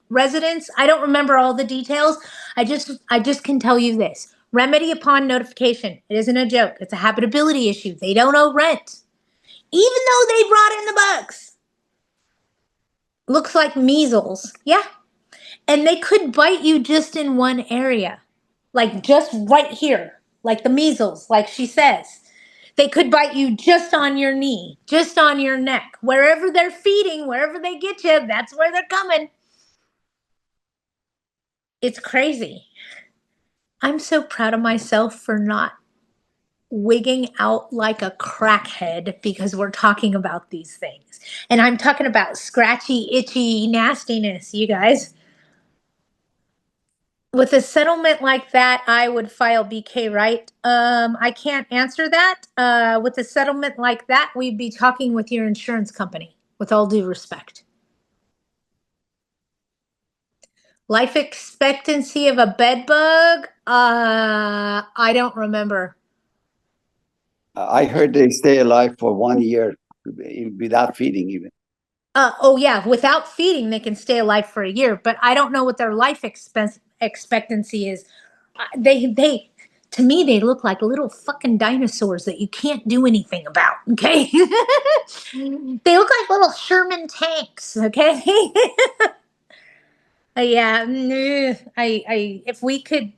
residents. I don't remember all the details. I just can tell you this. Remedy upon notification. It isn't a joke. It's a habitability issue. They don't owe rent, even though they brought in the bugs. Looks like measles. Yeah. And they could bite you just in one area, like just right here, like the measles, like she says. They could bite you just on your knee, just on your neck, wherever they're feeding, wherever they get you, that's where they're coming. It's crazy. I'm so proud of myself for not wigging out like a crackhead because we're talking about these things. And I'm talking about scratchy, itchy nastiness, you guys. With a settlement like that, I would file BK, right? I can't answer that. With a settlement like that, we'd be talking with your insurance company, with all due respect. Life expectancy of a bed bug? I don't remember. I heard they stay alive for 1 year without feeding even. Oh yeah, without feeding, they can stay alive for a year, but I don't know what their life expectancy is. They to me, they look like little fucking dinosaurs that you can't do anything about. Okay, they look like little Sherman tanks. Okay, yeah. If we could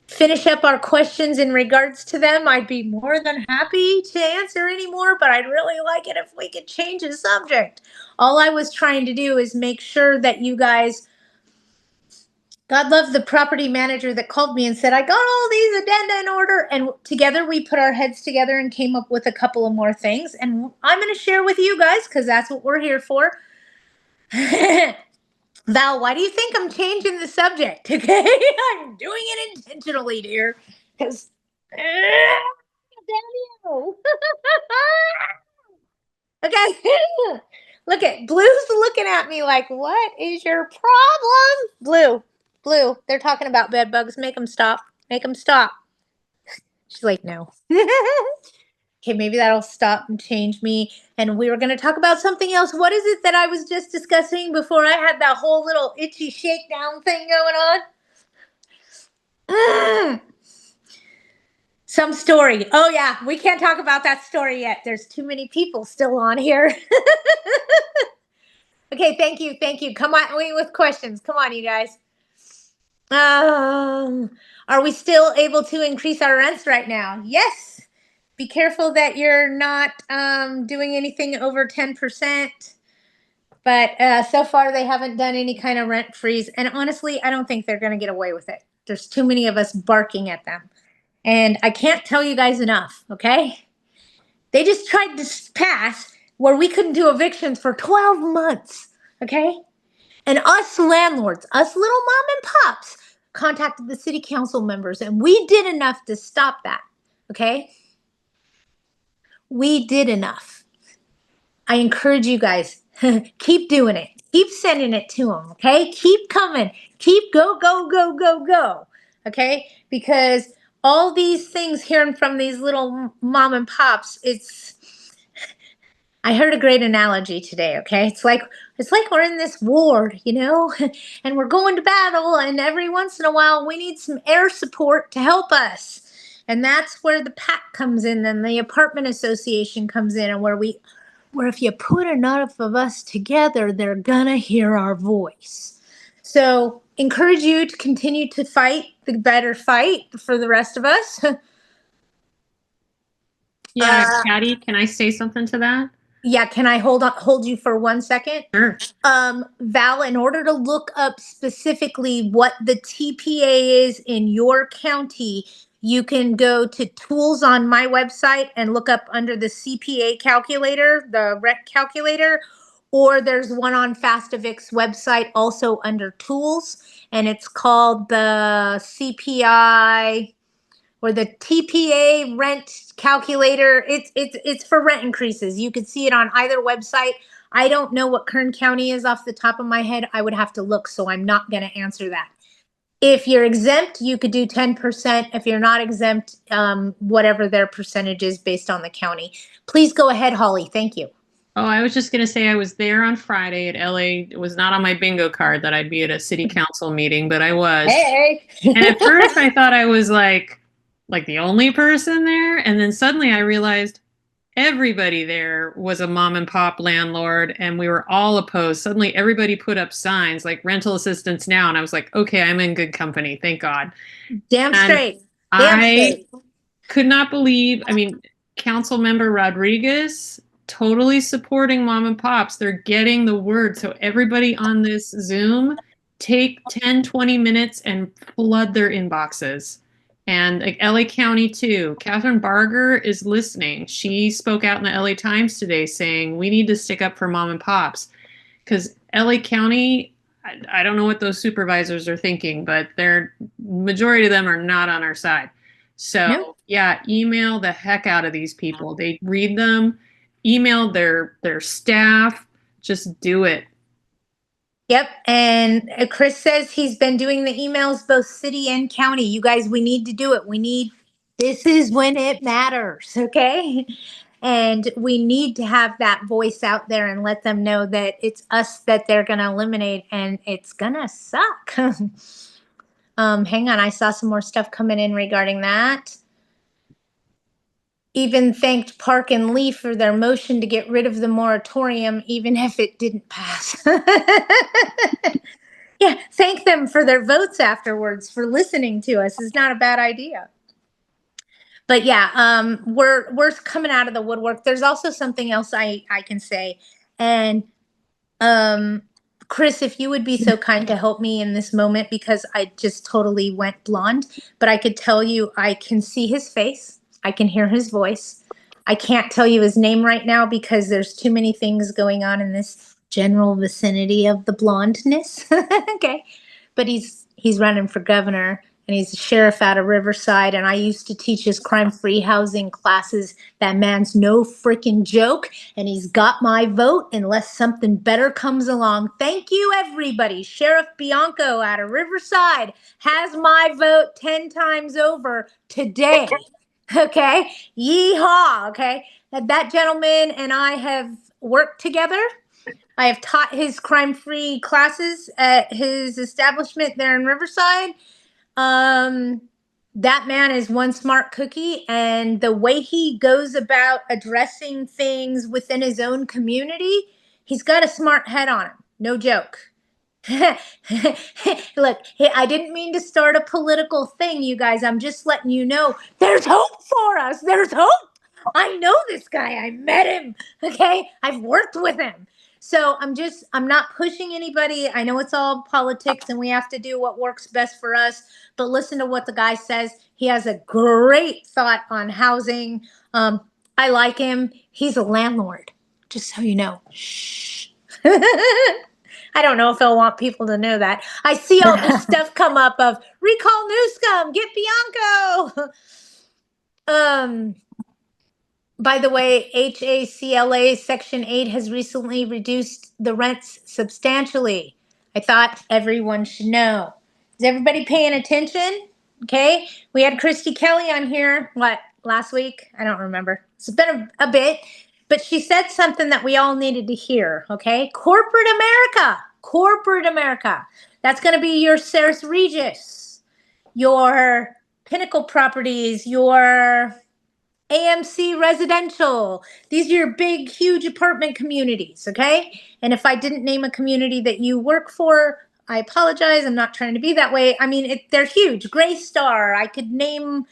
finish up our questions in regards to them, I'd be more than happy to answer any more, but I'd really like it if we could change the subject. All I was trying to do is make sure that you guys, God love the property manager that called me and said, I got all these addenda in order. And together we put our heads together and came up with a couple of more things. And I'm going to share with you guys because that's what we're here for. Val, why do you think I'm changing the subject? Okay, I'm doing it intentionally, dear. Because, damn you. Okay, look at Blue's looking at me like, what is your problem? Blue, they're talking about bed bugs. Make them stop. Make them stop. She's like, no. Okay, maybe that'll stop and change me. And we were going to talk about something else. What is it that I was just discussing before I had that whole little itchy shakedown thing going on? Some story. Oh, yeah, we can't talk about that story yet. There's too many people still on here. Okay, thank you. Come on, wait with questions. Come on, you guys. Are we still able to increase our rents right now? Yes. Be careful that you're not doing anything over 10%. But so far, they haven't done any kind of rent freeze. And honestly, I don't think they're going to get away with it. There's too many of us barking at them. And I can't tell you guys enough, okay? They just tried to pass where we couldn't do evictions for 12 months, okay? And us landlords, us little mom and pops, contacted the city council members, and we did enough to stop that, okay? We did enough. I encourage you guys, keep doing it. Keep sending it to them, okay? Keep coming. Keep go, go, go, go, go, okay? Because all these things hearing from these little mom and pops, I heard a great analogy today, okay? It's like we're in this war, you know, and we're going to battle, and every once in a while we need some air support to help us. And that's where the PAC comes in, and the apartment association comes in, and where if you put enough of us together, they're gonna hear our voice. So encourage you to continue to fight the better fight for the rest of us. Yeah, Patty, can I say something to that? Yeah, can I hold you for 1 second? Sure. Val, in order to look up specifically what the TPA is in your county, you can go to tools on my website and look up under the CPA calculator, the rent calculator, or there's one on FastEvict's website also under tools, and it's called the CPI or the TPA rent calculator. It's for rent increases. You can see it on either website. I don't know what Kern County is off the top of my head. I would have to look, so I'm not going to answer that. If you're exempt, you could do 10%. If you're not exempt, whatever their percentage is based on the county. Please go ahead, Holly. Thank you. Oh, I was just going to say I was there on Friday at LA. It was not on my bingo card that I'd be at a city council meeting, but I was. Hey. And at first I thought I was like the only person there. And then suddenly I realized everybody there was a mom and pop landlord, and we were all opposed. Suddenly everybody put up signs like rental assistance now. And I was like, okay, I'm in good company. Thank God. Damn straight. I could not believe, I mean, Council Member Rodriguez totally supporting mom and pops. They're getting the word. So everybody on this Zoom, take 10, 20 minutes and flood their inboxes. And like LA County too. Catherine Barger is listening. She spoke out in the LA Times today saying we need to stick up for mom and pops. Because LA County, I don't know what those supervisors are thinking, but their majority of them are not on our side. So Nope. Yeah, email the heck out of these people. They read them, email their staff, just do it. Yep. And Chris says he's been doing the emails, both city and county. You guys, we need to do it. This is when it matters. Okay. And we need to have that voice out there and let them know that it's us that they're going to eliminate, and it's going to suck. Hang on. I saw some more stuff coming in regarding that. Even thanked Park and Lee for their motion to get rid of the moratorium, even if it didn't pass. Yeah, thank them for their votes afterwards for listening to us. It's not a bad idea. But yeah, we're coming out of the woodwork. There's also something else I can say. And Chris, if you would be so kind to help me in this moment, because I just totally went blonde, but I could tell you I can see his face. I can hear his voice. I can't tell you his name right now because there's too many things going on in this general vicinity of the blondness. Okay. But he's running for governor, and he's a sheriff out of Riverside, and I used to teach his crime-free housing classes. That man's no freaking joke, and he's got my vote unless something better comes along. Thank you, everybody. Sheriff Bianco out of Riverside has my vote 10 times over today. Okay? Yeehaw, okay? That gentleman and I have worked together. I have taught his crime-free classes at his establishment there in Riverside. That man is one smart cookie, and the way he goes about addressing things within his own community, he's got a smart head on him. No joke. Look, I didn't mean to start a political thing, you guys. I'm just letting you know there's hope for us. There's hope. I know this guy. I met him. Okay. I've worked with him. So I'm not pushing anybody. I know it's all politics and we have to do what works best for us. But listen to what the guy says. He has a great thought on housing. I like him. He's a landlord, just so you know. Shh. I don't know if he'll want people to know that. I see all this stuff come up of recall Newscomb, get Bianco. By the way, HACLA Section 8 has recently reduced the rents substantially. I thought everyone should know. Is everybody paying attention? Okay. We had Christy Kelly on here, last week? I don't remember. It's been a bit, but she said something that we all needed to hear. Okay. Corporate America. Corporate America. That's going to be your Ceres Regis, your Pinnacle Properties, your AMC Residential. These are your big, huge apartment communities, okay? And if I didn't name a community that you work for, I apologize. I'm not trying to be that way. I mean, they're huge. Gray Star, I could name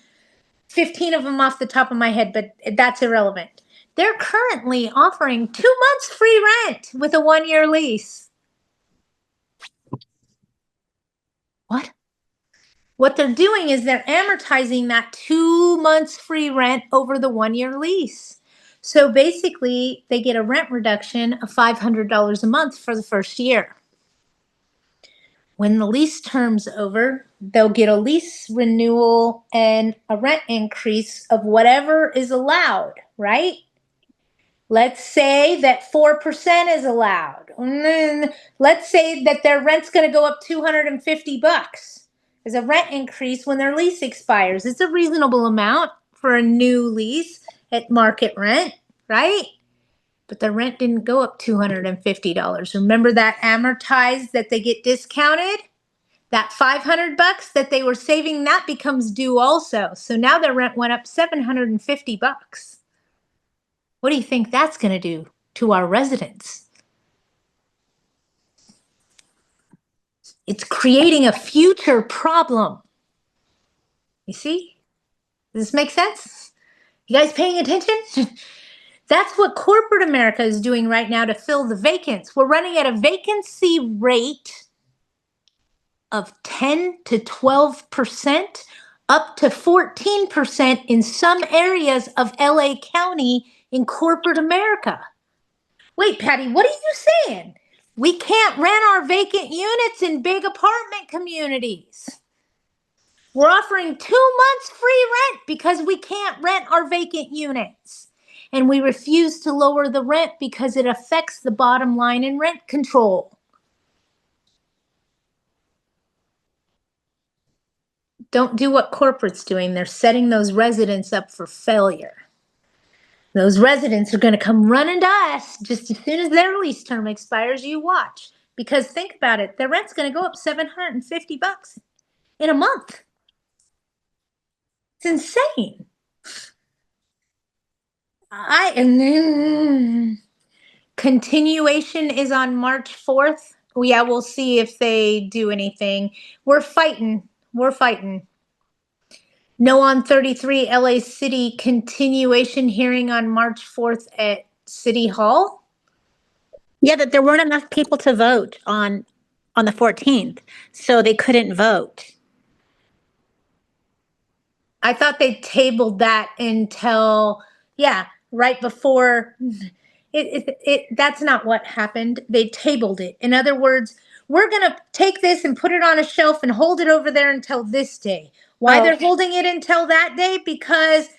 15 of them off the top of my head, but that's irrelevant. They're currently offering 2 months free rent with a 1-year lease. What? What they're doing is they're amortizing that 2 months free rent over the 1-year lease. So basically, they get a rent reduction of $500 a month for the first year. When the lease term's over, they'll get a lease renewal and a rent increase of whatever is allowed, right? Let's say that 4% is allowed. And then let's say that their rent's going to go up $250 as a rent increase when their lease expires. It's a reasonable amount for a new lease at market rent, right? But the rent didn't go up $250. Remember that amortized that they get discounted? That $500 that they were saving, that becomes due also. So now their rent went up $750. What do you think that's going to do to our residents? It's creating a future problem. You see? Does this make sense? You guys paying attention? That's what corporate America is doing right now to fill the vacants. We're running at a vacancy rate of 10 to 12%, up to 14% in some areas of LA County in corporate America. Wait, Patty, what are you saying? We can't rent our vacant units in big apartment communities. We're offering 2 months free rent because we can't rent our vacant units. And we refuse to lower the rent because it affects the bottom line in rent control. Don't do what corporate's doing. They're setting those residents up for failure. Those residents are going to come running to us just as soon as their lease term expires. You watch. Because think about it. Their rent's going to go up $750 in a month. It's insane. Continuation is on March 4th. Yeah, we'll see if they do anything. We're fighting. We're fighting. No on 33 LA City continuation hearing on March 4th at City Hall. Yeah, that there weren't enough people to vote on the 14th, so they couldn't vote. I thought they tabled that until, right before. That's not what happened. They tabled it. In other words, we're going to take this and put it on a shelf and hold it over there until this day. Why they're holding it until that day? Because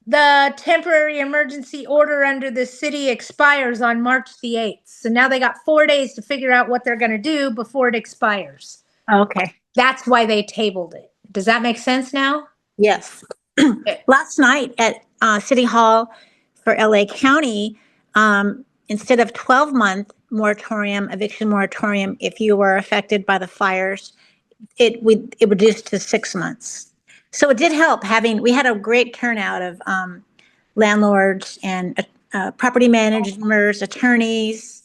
the temporary emergency order under the city expires on March the 8th. So now they got 4 days to figure out what they're going to do before it expires. Okay. That's why they tabled it. Does that make sense now? Yes. Last night at City Hall for LA County, instead of 12-month moratorium, eviction moratorium, if you were affected by the fires, it reduced to 6 months. So it did help we had a great turnout of landlords and property managers, attorneys,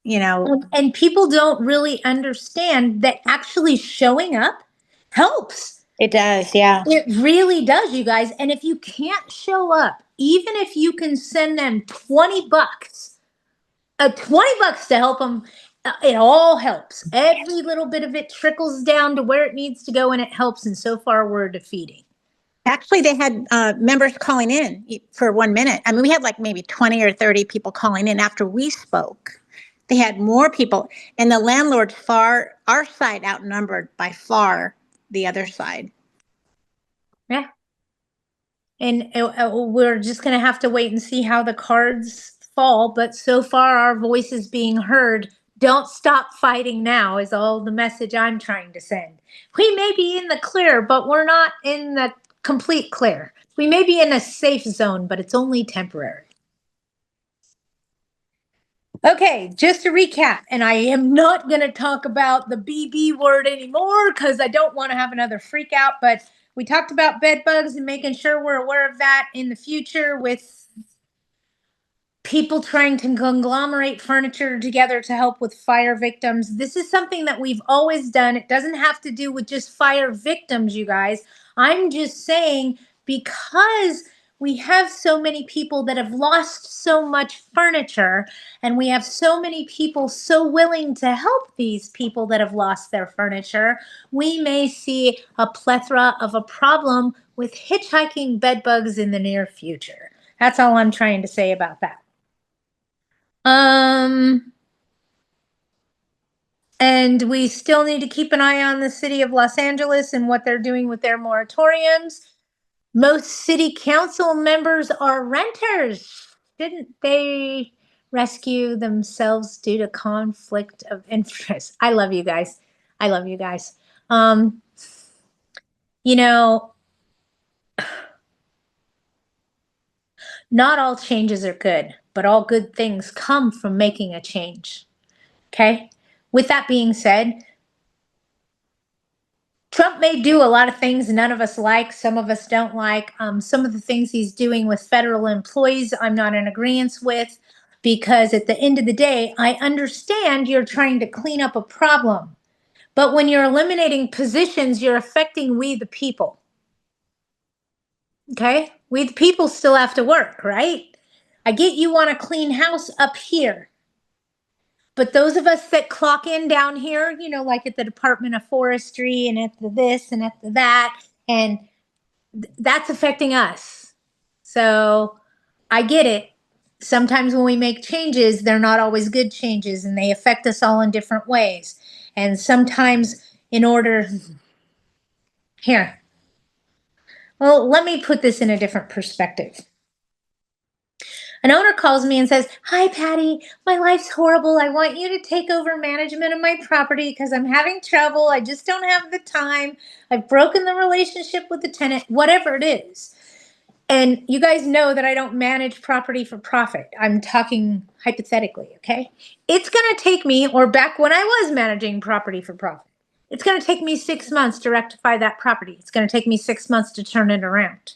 And people don't really understand that actually showing up helps. It does, yeah. It really does, you guys. And if you can't show up, even if you can send them $20, $20 to help them, it all helps. Every little bit of it trickles down to where it needs to go, and it helps. And so far, we're defeating. Actually, they had members calling in for 1 minute. I mean, we had like maybe 20 or 30 people calling in after we spoke. They had more people, and the landlords our side outnumbered by far the other side. Yeah. And we're just going to have to wait and see how the cards fall. But so far, our voice is being heard. Don't stop fighting now is all the message I'm trying to send. We may be in the clear, but we're not in the complete clear. We may be in a safe zone, but it's only temporary. Okay, just to recap, and I am not going to talk about the BB word anymore because I don't want to have another freak out, but we talked about bed bugs and making sure we're aware of that in the future with people trying to conglomerate furniture together to help with fire victims. This is something that we've always done. It doesn't have to do with just fire victims, you guys. I'm just saying because we have so many people that have lost so much furniture, and we have so many people so willing to help these people that have lost their furniture, we may see a plethora of a problem with hitchhiking bed bugs in the near future. That's all I'm trying to say about that. And we still need to keep an eye on the city of Los Angeles and what they're doing with their moratoriums. Most city council members are renters. Didn't they rescue themselves due to conflict of interest? I love you guys. I love you guys. You know, not all changes are good, but all good things come from making a change. Okay? With that being said, Trump may do a lot of things none of us like, some of us don't like. Some of the things he's doing with federal employees, I'm not in agreement with, because at the end of the day, I understand you're trying to clean up a problem. But when you're eliminating positions, you're affecting we the people. Okay? We the people still have to work, right? I get you want a clean house up here. But those of us that clock in down here, you know, like at the Department of Forestry and at the this and at the that, and that's affecting us. So I get it. Sometimes when we make changes, they're not always good changes and they affect us all in different ways. And sometimes in order, here, well, let me put this in a different perspective. An owner calls me and says, "Hi, Patty, my life's horrible. I want you to take over management of my property because I'm having trouble. I just don't have the time. I've broken the relationship with the tenant," whatever it is. And you guys know that I don't manage property for profit. I'm talking hypothetically, okay? It's going to take me, or back when I was managing property for profit, it's going to take me 6 months to rectify that property. It's going to take me 6 months to turn it around.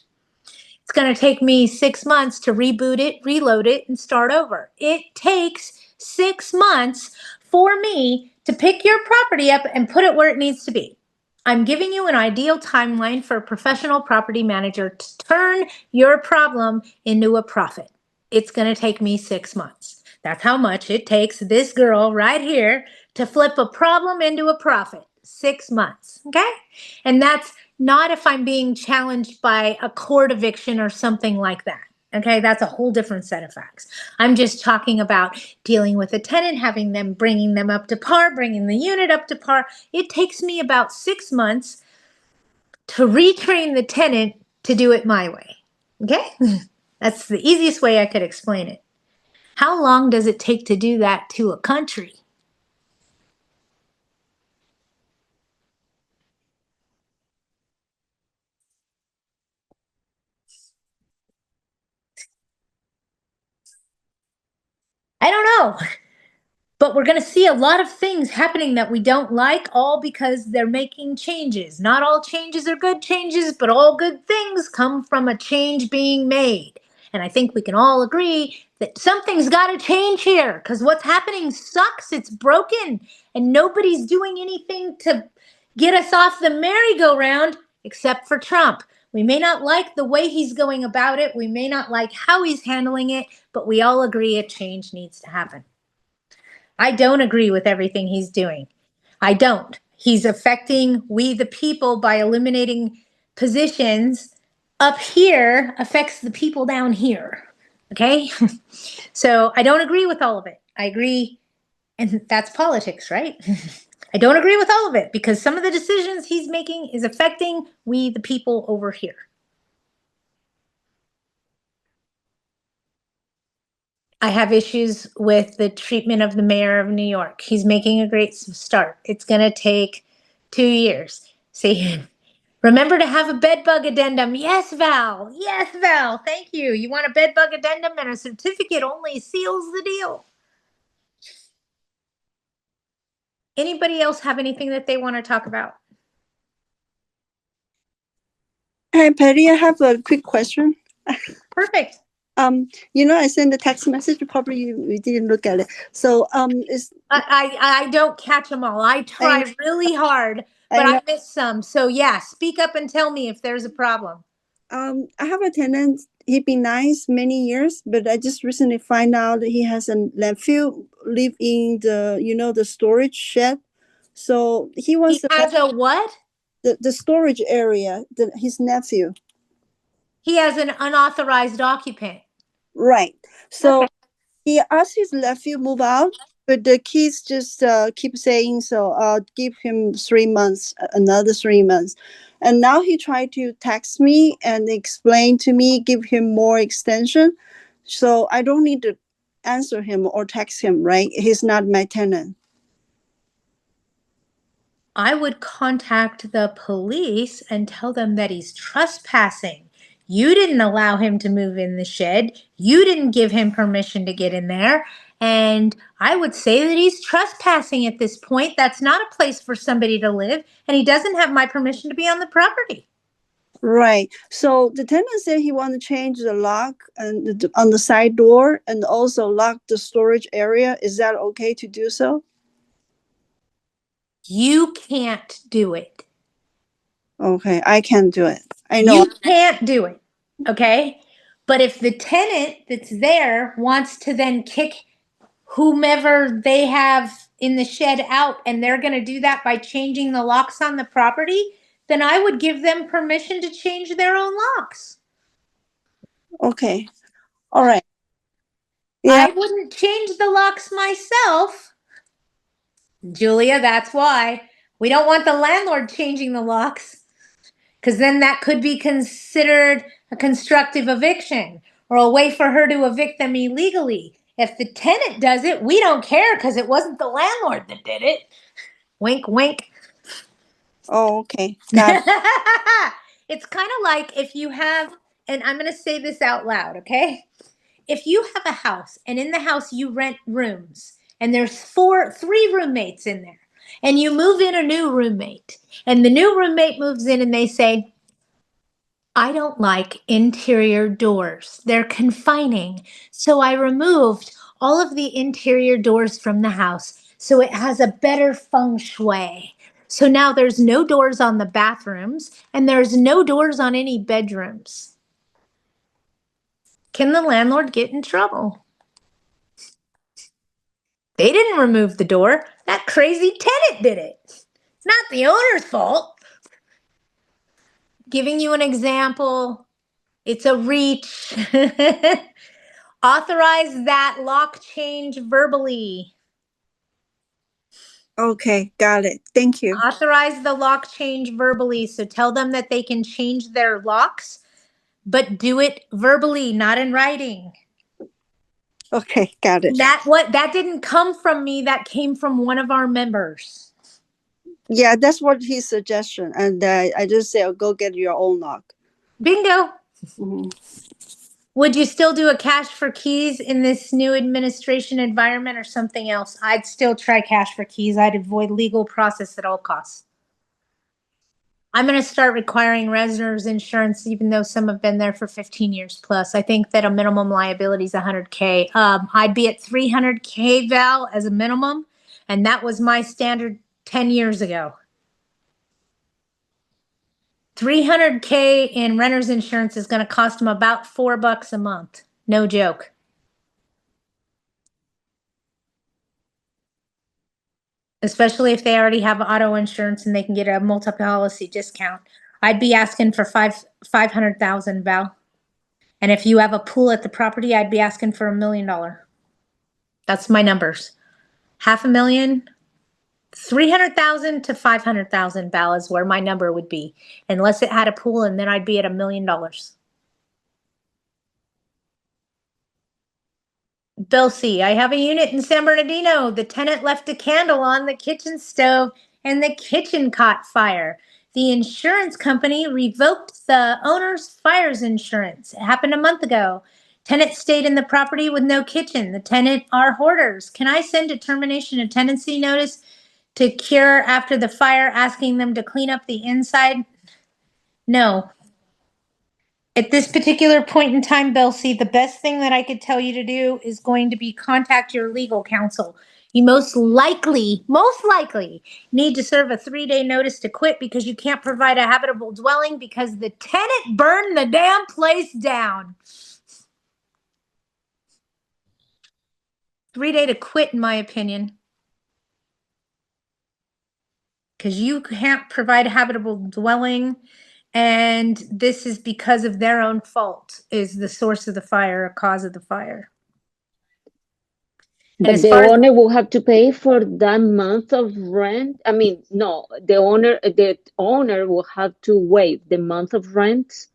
It's going to take me 6 months to reboot it, reload it, and start over. It takes 6 months for me to pick your property up and put it where it needs to be. I'm giving you an ideal timeline for a professional property manager to turn your problem into a profit. It's going to take me 6 months. That's how much it takes this girl right here to flip a problem into a profit. 6 months, okay? And that's not if I'm being challenged by a court eviction or something like that. Okay, that's a whole different set of facts. I'm just talking about dealing with a tenant, having them, bringing them up to par, bringing the unit up to par. It takes me about 6 months to retrain the tenant to do it my way. Okay, that's the easiest way I could explain it. How long does it take to do that to a country? I don't know. But we're going to see a lot of things happening that we don't like, all because they're making changes. Not all changes are good changes, but all good things come from a change being made. And I think we can all agree that something's got to change here because what's happening sucks. It's broken and nobody's doing anything to get us off the merry-go-round. except for Trump. We may not like the way he's going about it. We may not like how he's handling it, but we all agree a change needs to happen. I don't agree with everything he's doing. I don't. He's affecting we the people by eliminating positions up here, affects the people down here. Okay? So I don't agree with all of it. I agree, and that's politics, right? I don't agree with all of it because some of the decisions he's making is affecting we the people over here. I have issues with the treatment of the mayor of New York. He's making a great start. It's going to take 2 years. See, remember to have a bedbug addendum. Yes, Val. Yes, Val. Thank you. You want a bedbug addendum and a certificate only seals the deal. Anybody else have anything that they want to talk about? Hi, Patty. I have a quick question. Perfect. I sent a text message. Probably you didn't look at it. So, I don't catch them all. I try really hard, but I miss some. So yeah, speak up and tell me if there's a problem. I have a tenant. He'd been nice many years, but I just recently find out that he has a nephew live in the storage shed. So he wants He has a what? The storage area. His nephew. He has an unauthorized occupant. Right. So he asked his nephew move out, but the kids just keep saying, so I'll give him 3 months, another 3 months. And now he tried to text me and explain to me, give him more extension. So I don't need to answer him or text him, right? He's not my tenant. I would contact the police and tell them that he's trespassing. You didn't allow him to move in the shed. You didn't give him permission to get in there. And I would say that he's trespassing at this point. That's not a place for somebody to live. And he doesn't have my permission to be on the property. Right. So the tenant said he want to change the lock and on the side door and also lock the storage area. Is that okay to do so? You can't do it. Okay, I can do it. I know. You can't do it, okay? But if the tenant that's there wants to then kick whomever they have in the shed out and they're going to do that by changing the locks on the property, then I would give them permission to change their own locks. Okay. All right. Yeah. I wouldn't change the locks myself. Julia, that's why. We don't want the landlord changing the locks, because then that could be considered a constructive eviction or a way for her to evict them illegally. If the tenant does it, we don't care because it wasn't the landlord that did it. Wink, wink. Oh, okay. Got it. It's kind of like if you have, and I'm going to say this out loud, okay? If you have a house and in the house you rent rooms and there's 3 roommates in there and you move in a new roommate and the new roommate moves in and they say, I don't like interior doors. They're confining. So I removed all of the interior doors from the house so it has a better feng shui. So now there's no doors on the bathrooms and there's no doors on any bedrooms. Can the landlord get in trouble? They didn't remove the door. That crazy tenant did it. It's not the owner's fault. Giving you an example, it's a reach. Authorize that lock change verbally. Okay, got it. Thank you. Authorize the lock change verbally. So tell them that they can change their locks, but do it verbally, not in writing. Okay, got it. That didn't come from me. That came from one of our members. Yeah, that's what his suggestion. And I just say, go get your own lock. Bingo. Mm-hmm. Would you still do a cash for keys in this new administration environment or something else? I'd still try cash for keys. I'd avoid legal process at all costs. I'm going to start requiring residents insurance, even though some have been there for 15 years plus. I think that a minimum liability is $100K. I'd be at $300K, Val, as a minimum, and that was my standard 10 years ago. $300K in renter's insurance is going to cost them about $4 a month. No joke. Especially if they already have auto insurance and they can get a multi-policy discount. I'd be asking for 500,000, Val. And if you have a pool at the property, I'd be asking for $1 million. That's my numbers. $500,000, 300,000 to 500,000, Val, is where my number would be, unless it had a pool, and then I'd be at $1 million. Bill C, I have a unit in San Bernardino. The tenant left a candle on the kitchen stove and the kitchen caught fire. The insurance company revoked the owner's fire's insurance. It happened a month ago. Tenant stayed in the property with no kitchen. The tenant are hoarders. Can I send a termination of tenancy notice to cure after the fire, asking them to clean up the inside? No. At this particular point in time, Belsie, the best thing that I could tell you to do is going to be contact your legal counsel. You most likely need to serve a 3-day notice to quit because you can't provide a habitable dwelling because the tenant burned the damn place down. 3-day to quit, in my opinion. Because you can't provide a habitable dwelling, and this is because of their own fault, is the source of the fire, a cause of the fire. And But as the far as owner will have to pay for that month of rent. I mean, no, the owner will have to waive the month of rent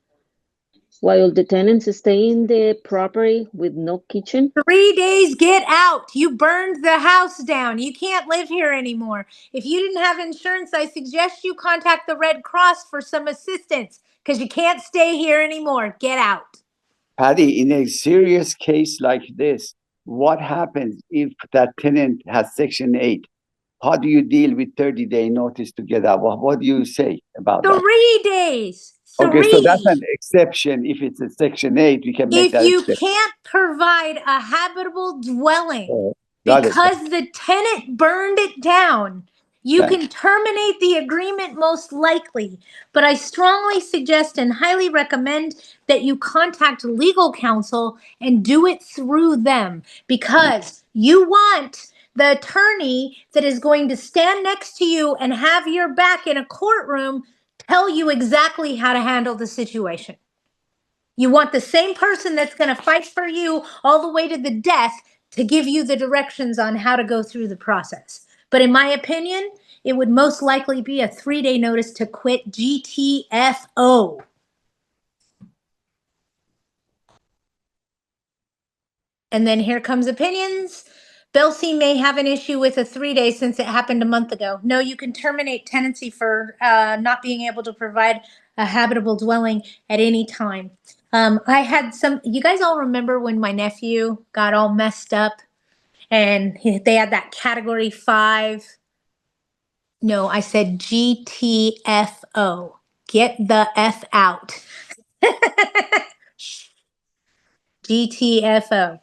while the tenants stay in the property with no kitchen. 3 days, get out. You burned the house down. You can't live here anymore. If you didn't have insurance, I suggest you contact the Red Cross for some assistance because you can't stay here anymore. Get out. Patty, in a serious case like this, what happens if that tenant has Section 8? How do you deal with 30-day notice to get out? What do you say about that? 3 days. Okay, so that's 3. an exception. If it's a Section 8, we can make If that you exception. can't provide a habitable dwelling Oh, got it. because the tenant burned it down, you Okay. can terminate the agreement most likely. But I strongly suggest and highly recommend that you contact legal counsel and do it through them because you want the attorney that is going to stand next to you and have your back in a courtroom tell you exactly how to handle the situation. You want the same person that's going to fight for you all the way to the death to give you the directions on how to go through the process. But in my opinion, it would most likely be a 3-day notice to quit, GTFO. And then here comes opinions. Belsie may have an issue with a 3-day since it happened a month ago. No, you can terminate tenancy for not being able to provide a habitable dwelling at any time. I had you guys all remember when my nephew got all messed up and they had that category 5? No, I said GTFO. Get the F out. GTFO.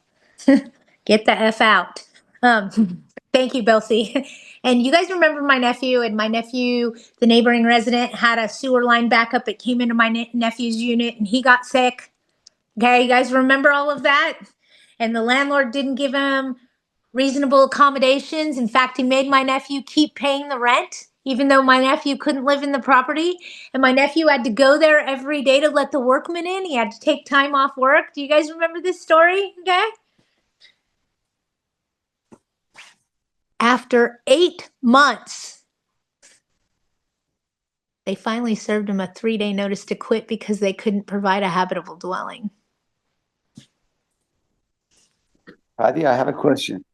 Get the F out. Thank you, Belsie. And you guys remember my nephew, and my nephew, the neighboring resident, had a sewer line backup. It came into my nephew's unit and he got sick. Okay, you guys remember all of that? And the landlord didn't give him reasonable accommodations. In fact, he made my nephew keep paying the rent, even though my nephew couldn't live in the property. And my nephew had to go there every day to let the workmen in. He had to take time off work. Do you guys remember this story? Okay. After 8 months, they finally served him a 3-day notice to quit because they couldn't provide a habitable dwelling. Patty, I have a question.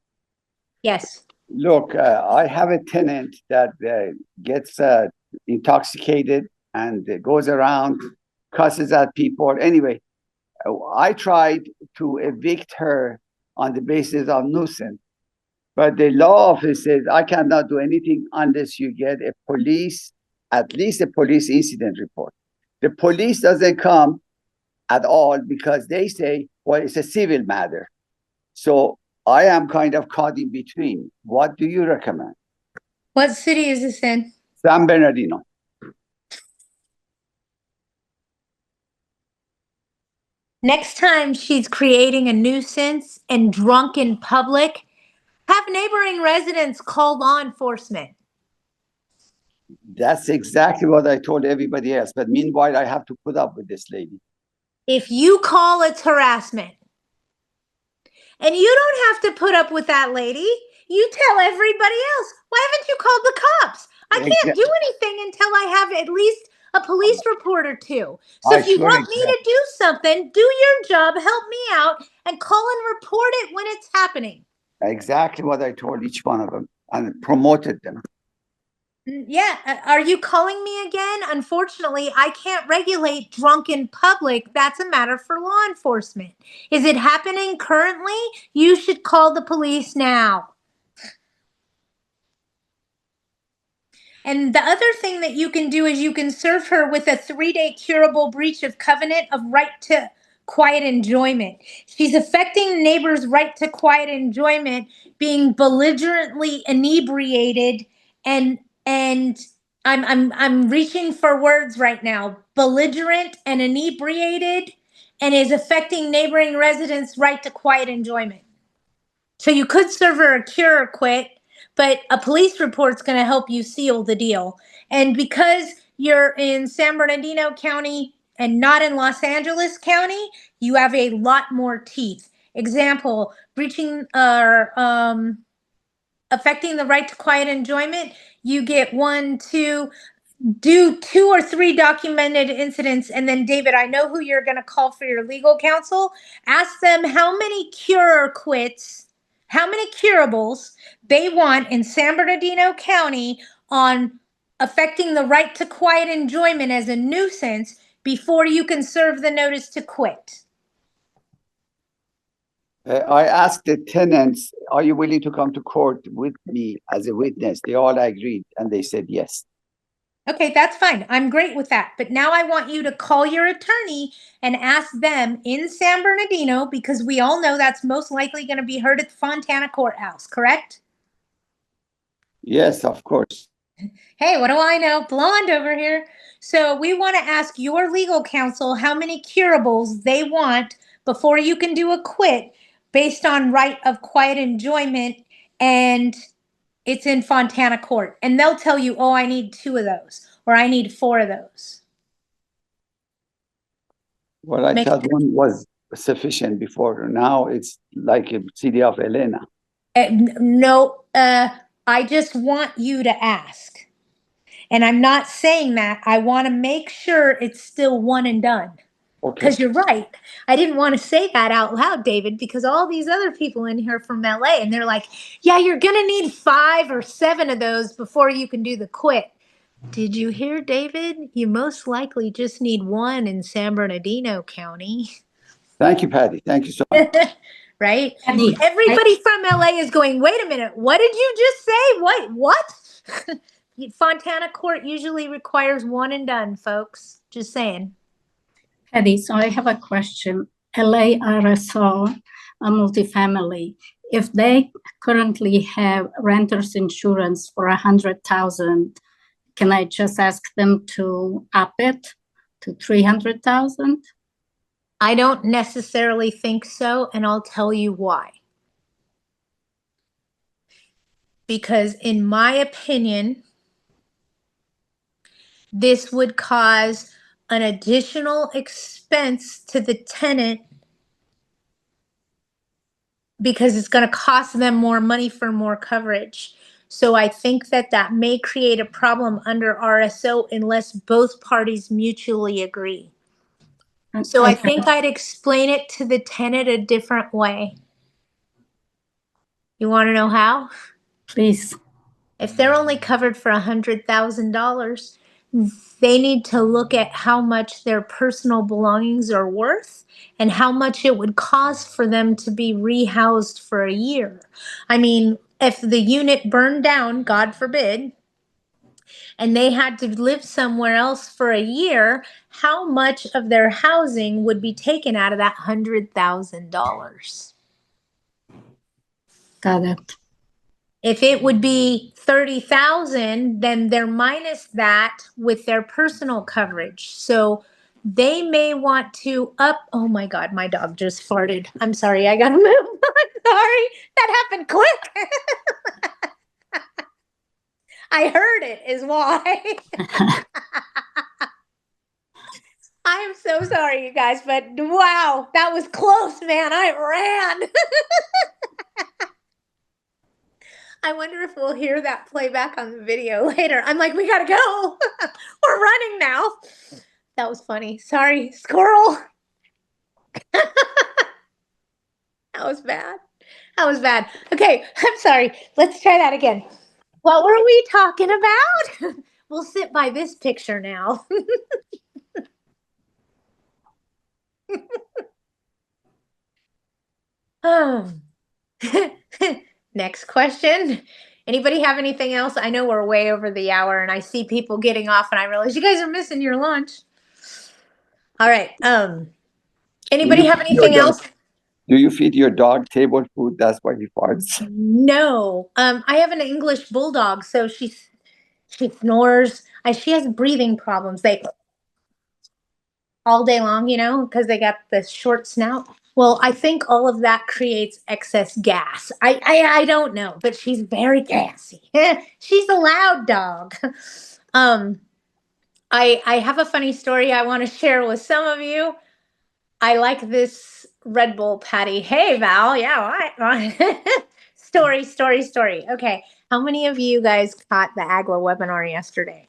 Yes. Look, I have a tenant that gets intoxicated and goes around, cusses at people. Anyway, I tried to evict her on the basis of nuisance, but the law office says I cannot do anything unless you get at least a police incident report. The police doesn't come at all because they say, well, it's a civil matter. So I am kind of caught in between. What do you recommend? What city is this in? San Bernardino. Next time she's creating a nuisance and drunk in public, have neighboring residents call law enforcement. That's exactly what I told everybody else. But meanwhile, I have to put up with this lady. If you call, it's harassment. And you don't have to put up with that lady. You tell everybody else. Why haven't you called the cops? I can't do anything until I have at least a police report or two. So if you want me to do something, do your job, help me out, and call and report it when it's happening. Exactly what I told each one of them and promoted them. Yeah. Are you calling me again? Unfortunately, I can't regulate drunk in public. That's a matter for law enforcement. Is it happening currently? You should call the police now. And the other thing that you can do is you can serve her with a 3-day curable breach of covenant of right to quiet enjoyment. She's affecting neighbors' right to quiet enjoyment, being belligerently inebriated and I'm reaching for words right now. Belligerent and inebriated, and is affecting neighboring residents' right to quiet enjoyment. So you could serve her a cure or quit, but a police report's going to help you seal the deal. And because you're in San Bernardino County and not in Los Angeles County, you have a lot more teeth. Example, breaching or affecting the right to quiet enjoyment, you get 1, 2, do 2 or 3 documented incidents. And then, David, I know who you're going to call for your legal counsel. Ask them how many cure or quits, how many curables they want in San Bernardino County on affecting the right to quiet enjoyment as a nuisance before you can serve the notice to quit. I asked the tenants, are you willing to come to court with me as a witness? They all agreed and they said yes. Okay, that's fine. I'm great with that. But now I want you to call your attorney and ask them in San Bernardino, because we all know that's most likely going to be heard at the Fontana courthouse, correct? Yes, of course. Hey, what do I know? Blonde over here. So we want to ask your legal counsel how many curables they want before you can do a quit based on right of quiet enjoyment, and it's in Fontana court. And they'll tell you, oh, I need 2 of those, or I need 4 of those. What I thought one was sufficient before. Now it's like a city of Elena. No, I just want you to ask. And I'm not saying that. I want to make sure it's still one and done. Because you're right. I didn't want to say that out loud, David, because all these other people in here from LA, and they're like, yeah, you're going to need 5 or 7 of those before you can do the quit. Did you hear, David? You most likely just need 1 in San Bernardino County. Thank you, Patty. Thank you so much. Right? Everybody from LA is going, wait a minute, what did you just say? What? Fontana court usually requires 1 and done, folks. Just saying. Patty, so I have a question. LA RSO, a multifamily, if they currently have renter's insurance for $100,000, can I just ask them to up it to $300,000? I don't necessarily think so, and I'll tell you why. Because in my opinion, this would cause an additional expense to the tenant because it's going to cost them more money for more coverage. So I think that that may create a problem under RSO unless both parties mutually agree. So I think I'd explain it to the tenant a different way. You want to know how? Please. If they're only covered for $100,000, they need to look at how much their personal belongings are worth and how much it would cost for them to be rehoused for a year. I mean, if the unit burned down, God forbid, and they had to live somewhere else for a year, how much of their housing would be taken out of that $100,000? Got it. If it would be 30,000, then they're minus that with their personal coverage. So they may want to oh my God, my dog just farted. I'm sorry, I gotta move. I'm sorry, that happened quick. I heard it is why. I am so sorry, you guys, but wow, that was close, man. I ran. I wonder if we'll hear that playback on the video later. I'm like, we gotta go. We're running now. That was funny. Sorry, squirrel. That was bad. That was bad. Okay, I'm sorry. Let's try that again. What were we talking about? We'll sit by this picture now. Next question. Anybody have anything else? I know we're way over the hour and I see people getting off and I realize you guys are missing your lunch. All right. Anybody have anything else? Do you feed your dog table food? That's why he farts. No. I have an English bulldog, so she snores. She has breathing problems. They all day long, you know, because they got the short snout. Well, I think all of that creates excess gas. I don't know, but she's very gassy. She's a loud dog. I have a funny story I want to share with some of you. I like this Red Bull Patty. Hey, Val. Yeah, right. Story. Okay. How many of you guys caught the AGLA webinar yesterday?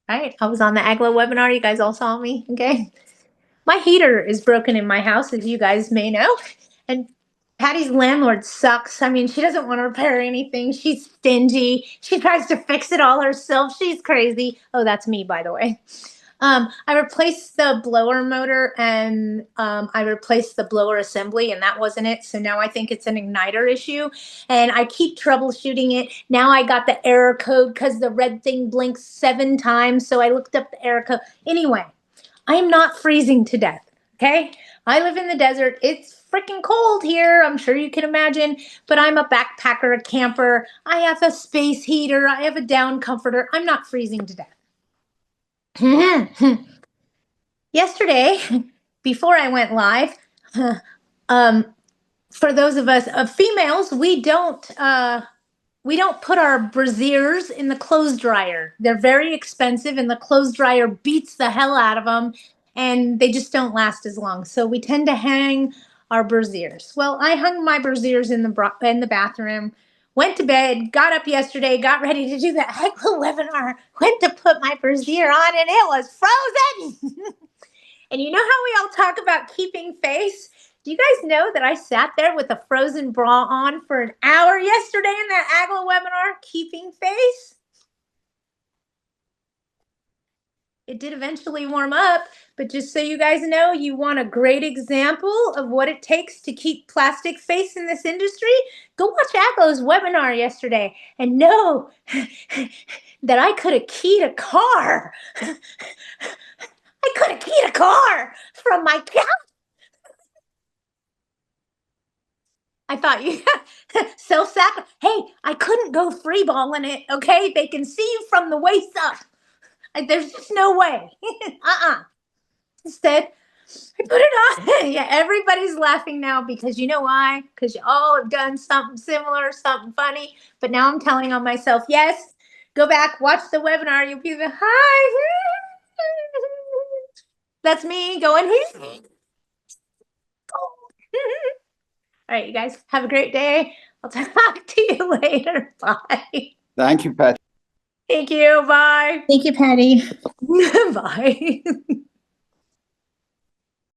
Right. I was on the AGLA webinar. You guys all saw me. Okay. My heater is broken in my house, as you guys may know. And Patty's landlord sucks. I mean, she doesn't want to repair anything. She's stingy. She tries to fix it all herself. She's crazy. Oh, that's me, by the way. I replaced the blower motor and I replaced the blower assembly, and that wasn't it. So now I think it's an igniter issue, and I keep troubleshooting it. Now I got the error code because the red thing blinks 7 times. So I looked up the error code. Anyway, I'm not freezing to death. Okay. I live in the desert. It's freaking cold here. I'm sure you can imagine, but I'm a backpacker, a camper. I have a space heater. I have a down comforter. I'm not freezing to death. Yesterday, before I went live, for those of us females, we don't put our brassieres in the clothes dryer. They're very expensive, and the clothes dryer beats the hell out of them, and they just don't last as long. So we tend to hang our brassieres. Well, I hung my brassieres in the bathroom. Went to bed, got up yesterday, got ready to do the HACLA webinar, went to put my brassiere on, and it was frozen. And you know how we all talk about keeping face? Do you guys know that I sat there with a frozen bra on for an hour yesterday in that AGLA webinar, keeping face? It did eventually warm up, but just so you guys know, you want a great example of what it takes to keep plastic face in this industry? Go watch AGLA's webinar yesterday and know that I could have keyed a car. I could have keyed a car from my couch. I thought you self-sacrifice. Hey, I couldn't go freeballing it, okay? They can see you from the waist up. There's just no way. Instead, I put it on. Yeah, everybody's laughing now because you know why? Because you all have done something similar, something funny. But now I'm telling on myself, yes, go back, watch the webinar. You'll be the hi. That's me going. All right, you guys have a great day. I'll talk to you later. Bye. Thank you, Pat. Thank you. Bye. Thank you, Patty. Bye.